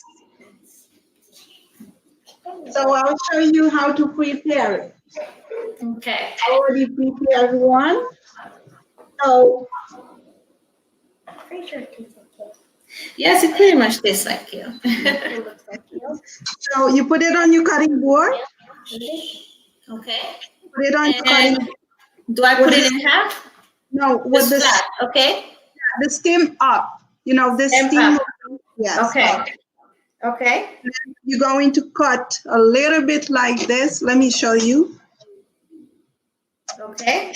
So I'll show you how to prepare it. Okay. I already prepared one. So Pretty sure it tastes like kale. Yes, it pretty much tastes like kale. It looks like kale. so you put it on your cutting board. Okay. Put it on your cutting. And do I put it in half? No, with Just the flat. Okay. the stem up. You know, the Stem stem. up. Yes. Okay. up. Okay. You're going to cut a little bit like this. Let me show you. Okay.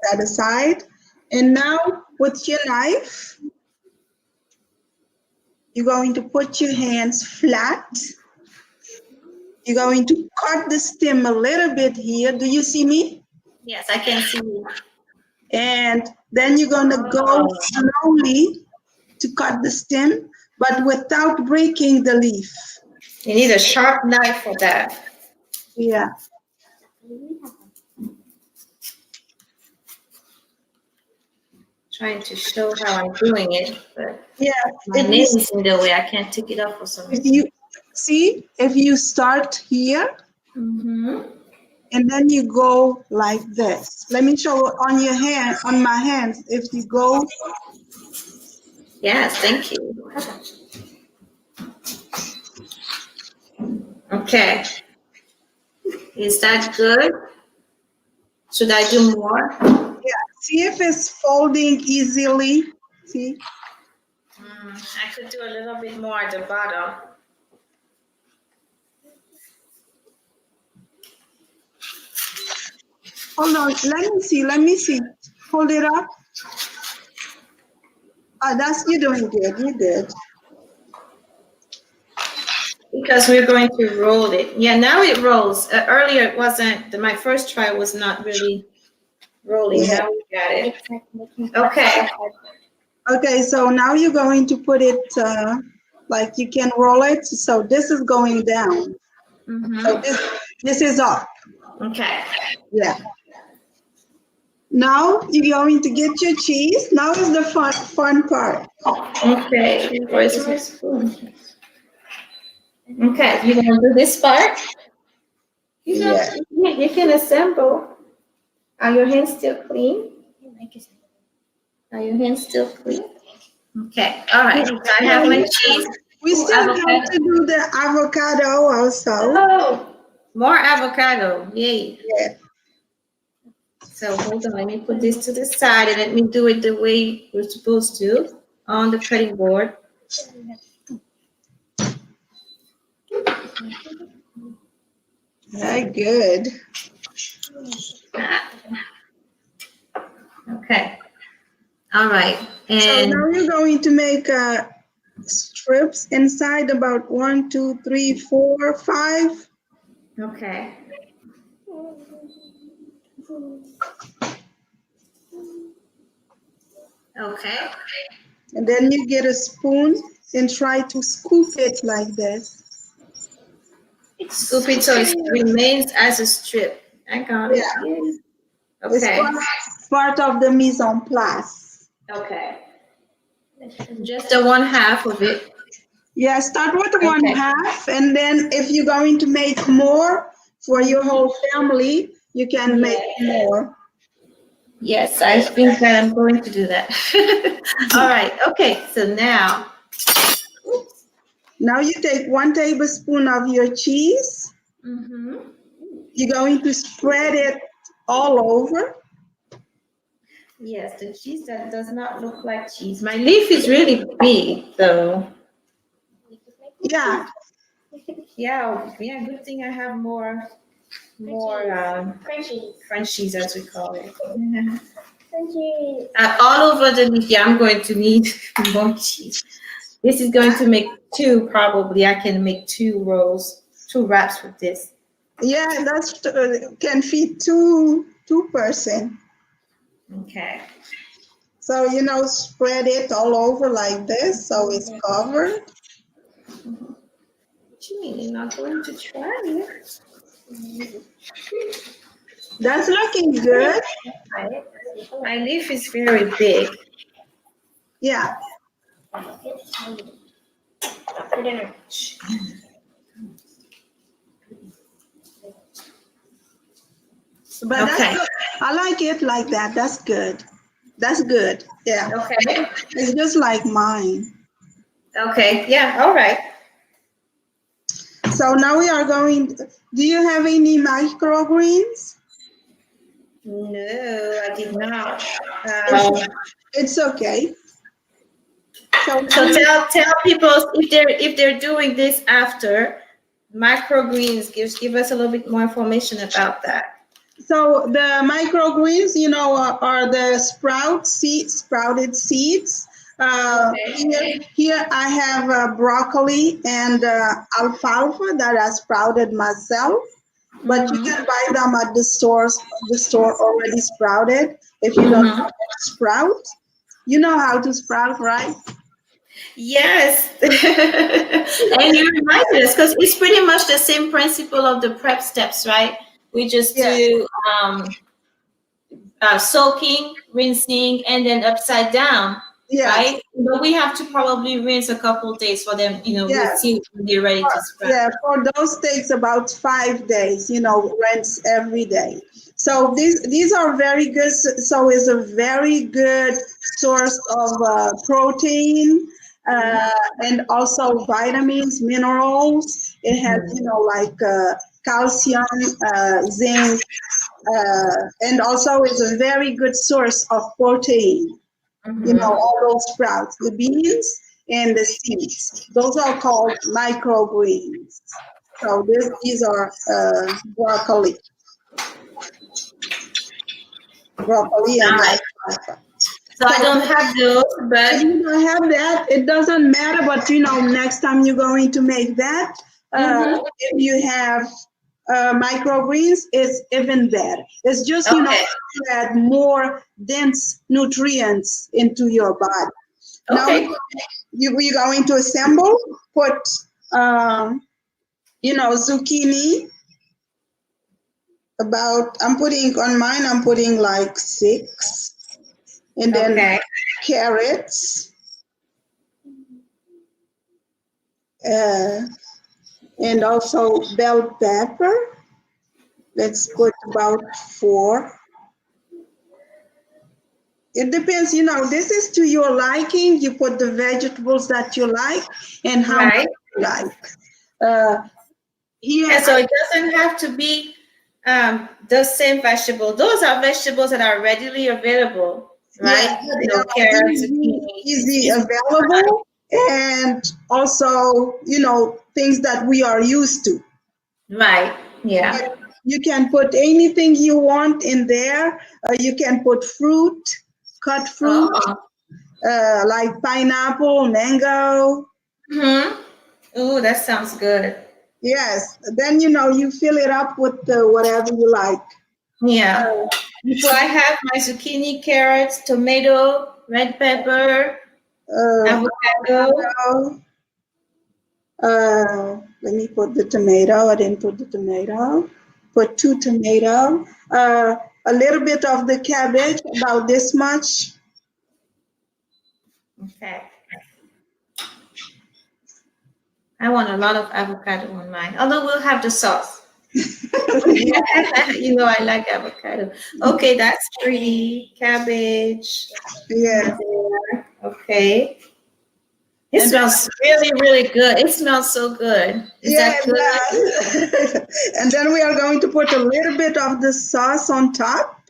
That aside. And now with your knife, you're going to put your hands flat. You're going to cut the stem a little bit here. Do you see me? Yes, I can see you. And then you're going to go slowly to cut the stem, but without breaking the leaf. You need a sharp knife for that. Yeah. Trying to show how I'm doing it, but Yeah. my nail is in the way. I can't take it off for some If reason. you see, if you start here, and then you go like this. Let me show on your hand, on my hands. If you go, Yes, thank you. Okay. Is that good? Should I do more? yeah, see if it's folding easily. See? I could do a little bit more at the bottom. Hold on, let me see. Hold it up. Oh, you're doing good. You're good. Because we're going to roll it. Yeah, now it rolls. Earlier it wasn't. My first try was not really rolling. Yeah. Now we got it. It's like making Okay. Okay, so now you're going to put it like you can roll it. So this is going down. So this is up. Okay. Yeah. Now you're going to get your cheese. Now is the fun part. Okay. Where's my spoon? Okay, you're gonna do this part. Yeah. You can assemble. Are your hands still clean? Are your hands still clean? Okay. All right. So I have my cheese. We still have to do the avocado also. Oh, more avocado. Yay. Yeah. So hold on. Let me put this to the side and let me do it the way we're supposed to on the cutting board. Very good. Okay. All right. So And now you're going to make strips inside about 1, 2, 3, 4, 5. okay. Okay. And then you get a spoon and try to scoop it like this. Scoop it so it remains as a strip. I got it. Yeah. Okay. It's part of the mise en place. Okay. Just the 1/2 of it. Yeah, start with 1/2, and then if you're going to make more for your whole family, you can make more. Yes, I think that I'm going to do that. All right. Okay. So now. Now you take 1 tablespoon of your cheese. You're going to spread it all over. Yes, the cheese that does not look like cheese. My leaf is really big, though. Yeah. Yeah. Good thing I have more Frenchies, as we call it. All over the leaf. Yeah, I'm going to need more cheese. This is going to make 2 probably. I can make 2 rolls, 2 wraps with this. Yeah, that's can feed two person. Okay. So spread it all over like this, so it's covered. What you mean you're not going to try it? That's looking good. My leaf is very big. Yeah. For dinner. But that's good. I like it like that. That's good. That's good. Yeah. Okay. It's just like mine. Okay. Yeah. All right. So now we are going. Do you have any microgreens? No, I did not. It's okay. So tell people if they're doing this after microgreens. Give us a little bit more information about that. So the microgreens, are the sprouted seeds. Here I have broccoli and alfalfa that I sprouted myself. But you can buy them at the store already sprouted. If you don't know how to sprout, you know how to sprout, right? Yes. And you reminded us because it's pretty much the same principle of the prep steps, right? We just do soaking, rinsing, and then upside down, right? But we have to probably rinse a couple days for them, we'll see when they're ready to sprout. Yeah, for those takes about 5 days, rinse every day. So these are very good. So it's a very good source of protein and also vitamins, minerals. It has, like calcium, zinc, and also is a very good source of protein. All those sprouts, the beans and the seeds. Those are called microgreens. So these are broccoli and alfalfa. So I don't have those, If but you don't have that, it doesn't matter. But next time you're going to make that, if you have microgreens, it's even better. It's just okay. to add more dense nutrients into your body. Now Okay. we're going to assemble. Put zucchini. I'm putting on mine. I'm putting like 6, and then Okay. carrots. And also bell pepper. Let's put about 4. It depends, this is to your liking. You put the vegetables that you like and how much you like. Here, so it doesn't have to be the same vegetable. Those are vegetables that are readily available, right? Yeah, Carrots, easy available, and also, things that we are used to. Right. Yeah. You can put anything you want in there. You can put fruit, cut fruit, like pineapple, mango. Ooh, that sounds good. Yes. Then, you fill it up with whatever you like. Yeah. So I have my zucchini, carrots, tomato, red pepper, avocado. Let me put the tomato. I didn't put the tomato. Put 2 tomato. A little bit of the cabbage, about this much. Okay. I want a lot of avocado on mine. Although we'll have the sauce. I like avocado. Okay, that's pretty. Cabbage. Yeah. Okay. It smells really, really good. It smells so good. Is that good? And then we are going to put a little bit of the sauce on top,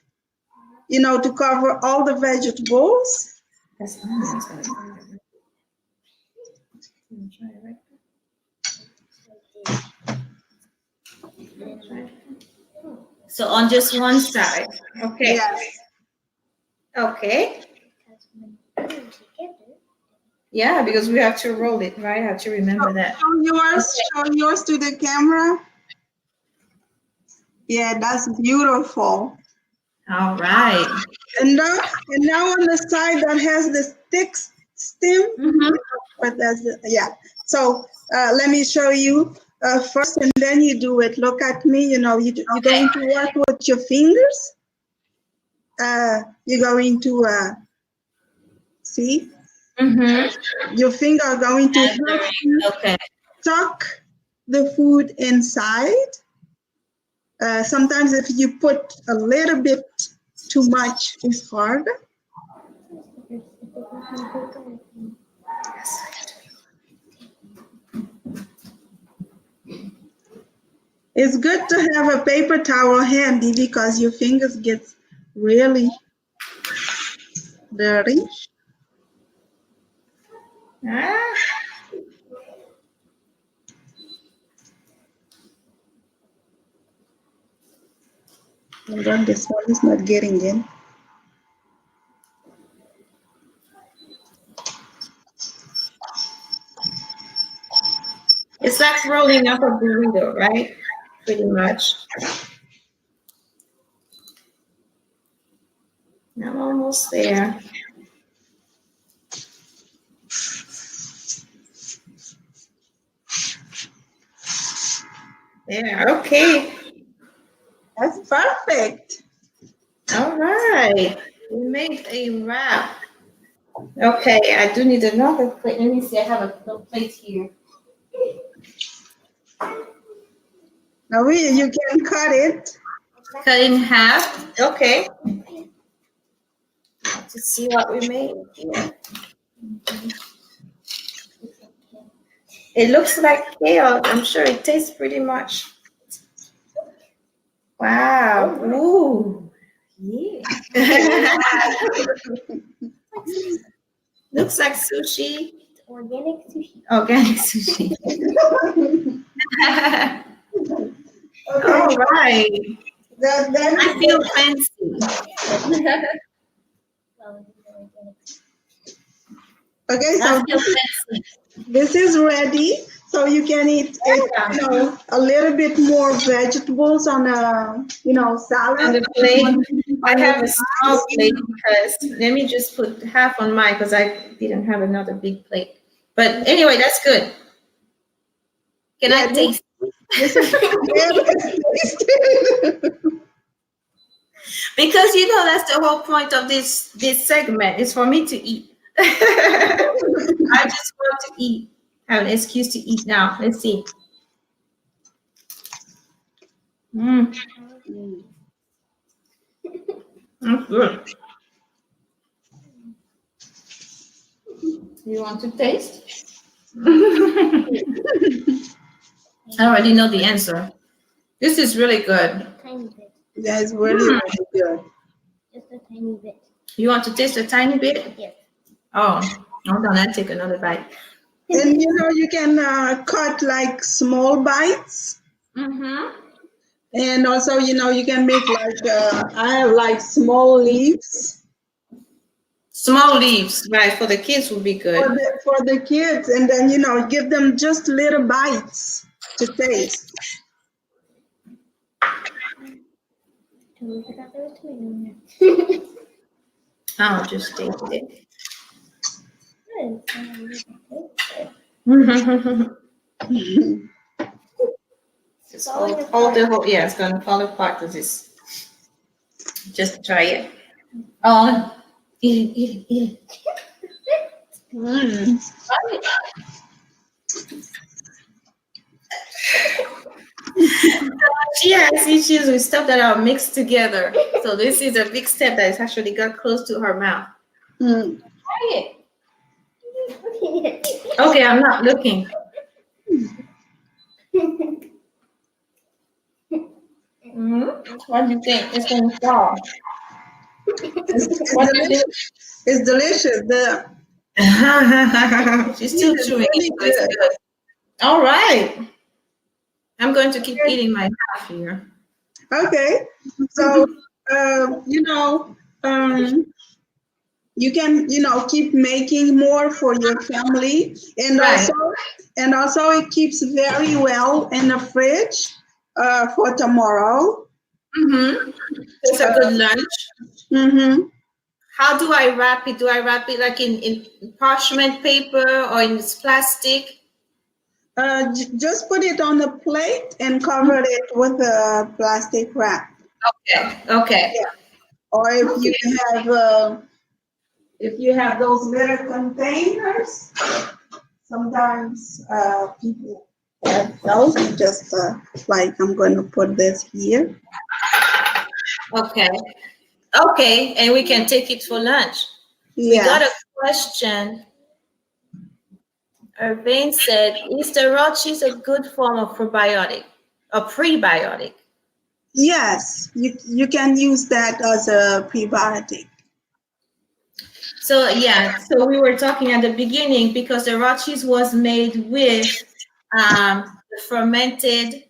to cover all the vegetables. That's so on just one side. Okay. Yes. Okay. Yeah, because we have to roll it, right? I have to remember that. Show yours to the camera. Yeah, that's beautiful. All right. And now on the side that has the thick stem. But So let me show you first, and then you do it. Look at me. You're going to work with your fingers. You're going to see. Your finger are going to help you tuck the food inside. Sometimes if you put a little bit too much, it's hard. It's good to have a paper towel handy because your fingers get really dirty. Hold on, this one is not getting in. It's like rolling up a burrito, right? Pretty much. I'm almost there. There, okay. That's perfect. All right. We made a wrap. Okay, I do need another plate. Let me see, I have a little plate here. Now you can cut it. Cut in half. Okay. To see what we made here. It looks like kale. I'm sure it tastes pretty much. Wow. Ooh. Yeah. Looks like sushi. Organic sushi. Organic sushi. Okay. All right. Then I feel fancy. Okay, so That's still fancy. this is ready. So you can eat it, a little bit more vegetables on a, salad. And the plate, I On have your a small plate because let me just put half on mine because I didn't have another big plate. But anyway, that's good. Can I taste? This is Because that's the whole point of this segment is for me to eat. I just want to eat. Have an excuse to eat now. Let's see. That's good. You want to taste? I already know the answer. This is really good. Tiny bit. That's really good. Just a tiny bit. You want to taste a tiny bit? Yes. Oh, hold on. I'll take another bite. And you can cut like small bites. Mm-hmm. And also, you can make like, I have like small leaves. Small leaves, right? For the kids would be good. For the kids, and then, give them just little bites to taste. I'll just taste it. Just hold the whole, yeah, it's gonna fall apart because it's just try it. Oh, eat it. She has issues with stuff that are mixed together. So this is a big step that is actually got close to her mouth. Try it. Okay, I'm not looking. What do you think? It's gonna fall. It's delicious. She's still chewing. Really good. All right. I'm going to keep eating my half here. Okay. So, you can, keep making more for your family. And Right. also it keeps very well in the fridge for tomorrow. Mm-hmm. It's a good lunch. Mm-hmm. How do I wrap it? Do I wrap it like in parchment paper or in plastic? Just put it on the plate and cover it with a plastic wrap. Okay. Yeah. Or if you have those little containers, sometimes people have those. Just like I'm going to put this here. Okay, and we can take it for lunch. Yeah. We got a question. Irvine said, is the raw cheese a good form of probiotic or prebiotic? Yes, you can use that as a prebiotic. So so we were talking at the beginning because the raw cheese was made with the fermented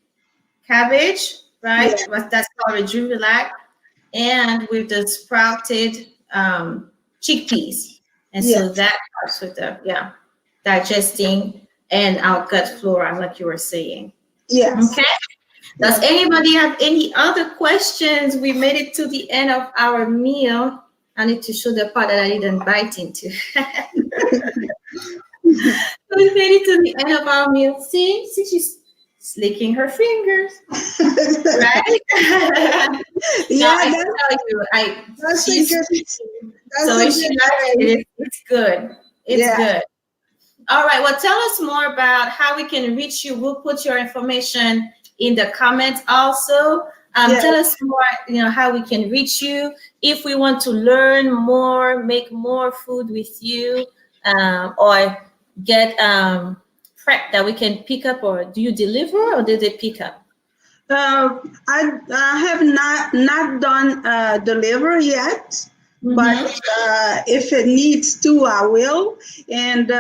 cabbage, right? Yeah. That's called rejuvenac, and with the sprouted chickpeas. And so that helps with the digesting and our gut flora, like you were saying. Yes. Okay. Does anybody have any other questions? We made it to the end of our meal. I need to show the part that I didn't bite into. We made it to the end of our meal. See, she's licking her fingers, right? Yeah, I can tell you, it's good. It's good. All right. Well, tell us more about how we can reach you. We'll put your information in the comments also. Tell us more, how we can reach you. If we want to learn more, make more food with you, or get prep that we can pick up, or do you deliver or did they pick up? I have not done deliver yet. But if it needs to, I will. And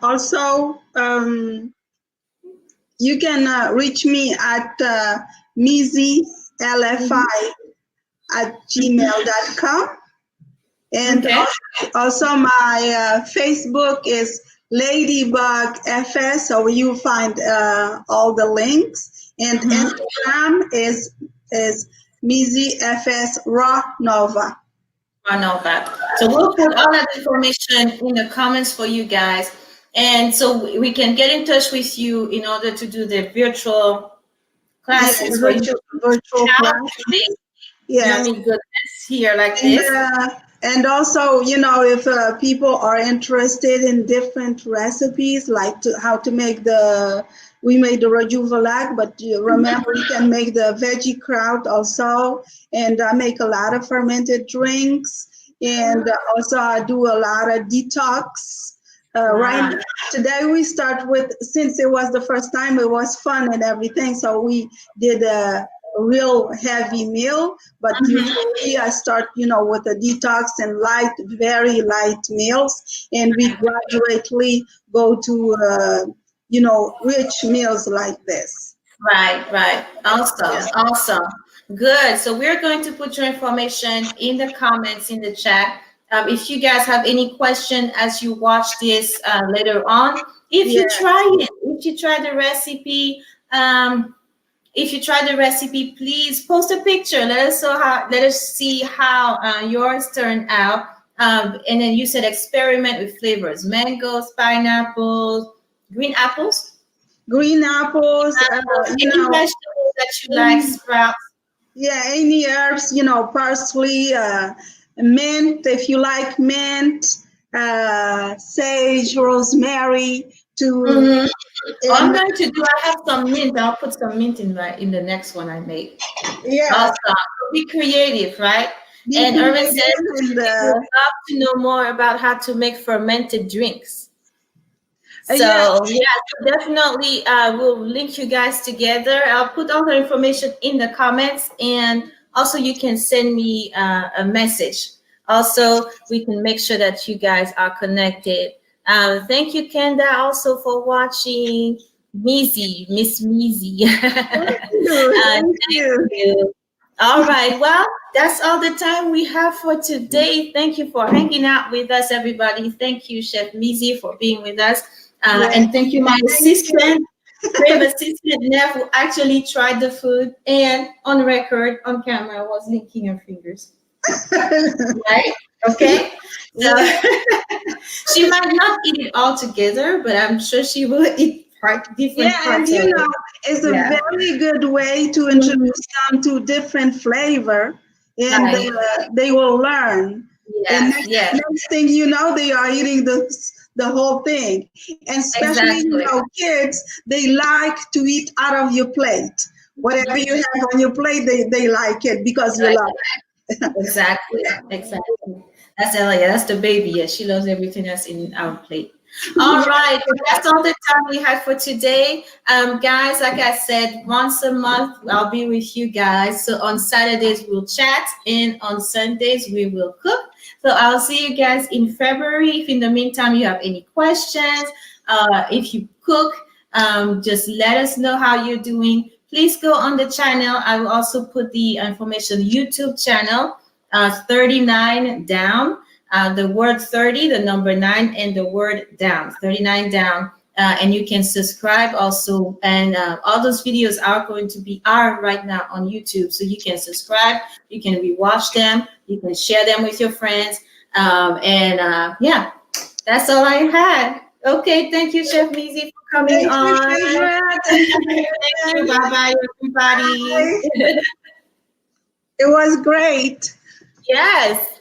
also, you can reach me at mizy@gmail.com. And Okay. also my Facebook is Ladybug FS, so you find all the links. And Instagram is Mizy FS Raw Nova. Run all that. So we'll put all that information in the comments for you guys. And so we can get in touch with you in order to do the virtual classes for you. Virtual class. Yes. Yummy goodness here like this. And also, you know, if people are interested in different recipes, like how to make we made the Rajuvalak, but you remember you can make the veggie kraut also. And I make a lot of fermented drinks. And also I do a lot of detox. Right now, today we start with, since it was the first time, it was fun and everything. So we did a real heavy meal, but usually I start, you know, with a detox and very light meals, and we gradually go to, you know, rich meals like this. Right. Awesome. Good. So we're going to put your information in the comments in the chat. If you guys have any question as you watch this later on, if you try it, if you try the recipe, please post a picture. Let us see how yours turned out. And then you said experiment with flavors: mangoes, pineapples, green apples. Green apples. Any vegetables that you like, sprouts. Yeah, any herbs, you know, parsley, mint, if you like mint, sage, rosemary. I'm going to do. I have some mint. I'll put some mint in the next one I make. Yeah. Awesome. Be creative, right? And Irvin says we'd love to know more about how to make fermented drinks. So definitely we'll link you guys together. I'll put all the information in the comments, and also you can send me a message. Also, we can make sure that you guys are connected. Thank you, Kenda, also for watching. Miss Mizy. Thank you. All right. Well, that's all the time we have for today. Thank you for hanging out with us, everybody. Thank you, Chef Mizy, for being with us. And thank you, my assistant, brave assistant, Nev, who actually tried the food and on record, on camera, was licking her fingers. Right? Okay. So she might not eat it all together, but I'm sure she will eat different parts. And you know, it's a very good way to introduce them to different flavor, and they will learn. And next thing you know, they are eating the whole thing. And especially, you know, kids, they like to eat out of your plate. Whatever you have on your plate, they like it because you love it. Exactly. That's Ella. That's the baby. Yeah, she loves everything that's in our plate. All right, that's all the time we had for today. Guys, like I said, once a month I'll be with you guys. So on Saturdays we'll chat, and on Sundays we will cook. So I'll see you guys in February. If in the meantime you have any questions, if you cook, just let us know how you're doing. Please go on the channel. I will also put the information YouTube channel, 39 down. The word 30, the number 9, and the word down, 39 down. And you can subscribe also. And all those videos are right now on YouTube. So you can subscribe, you can rewatch them, you can share them with your friends. Yeah, that's all I had. Okay, thank you, Chef Mizy, for coming on. Thank you. Bye-bye, everybody. It was great. Yes.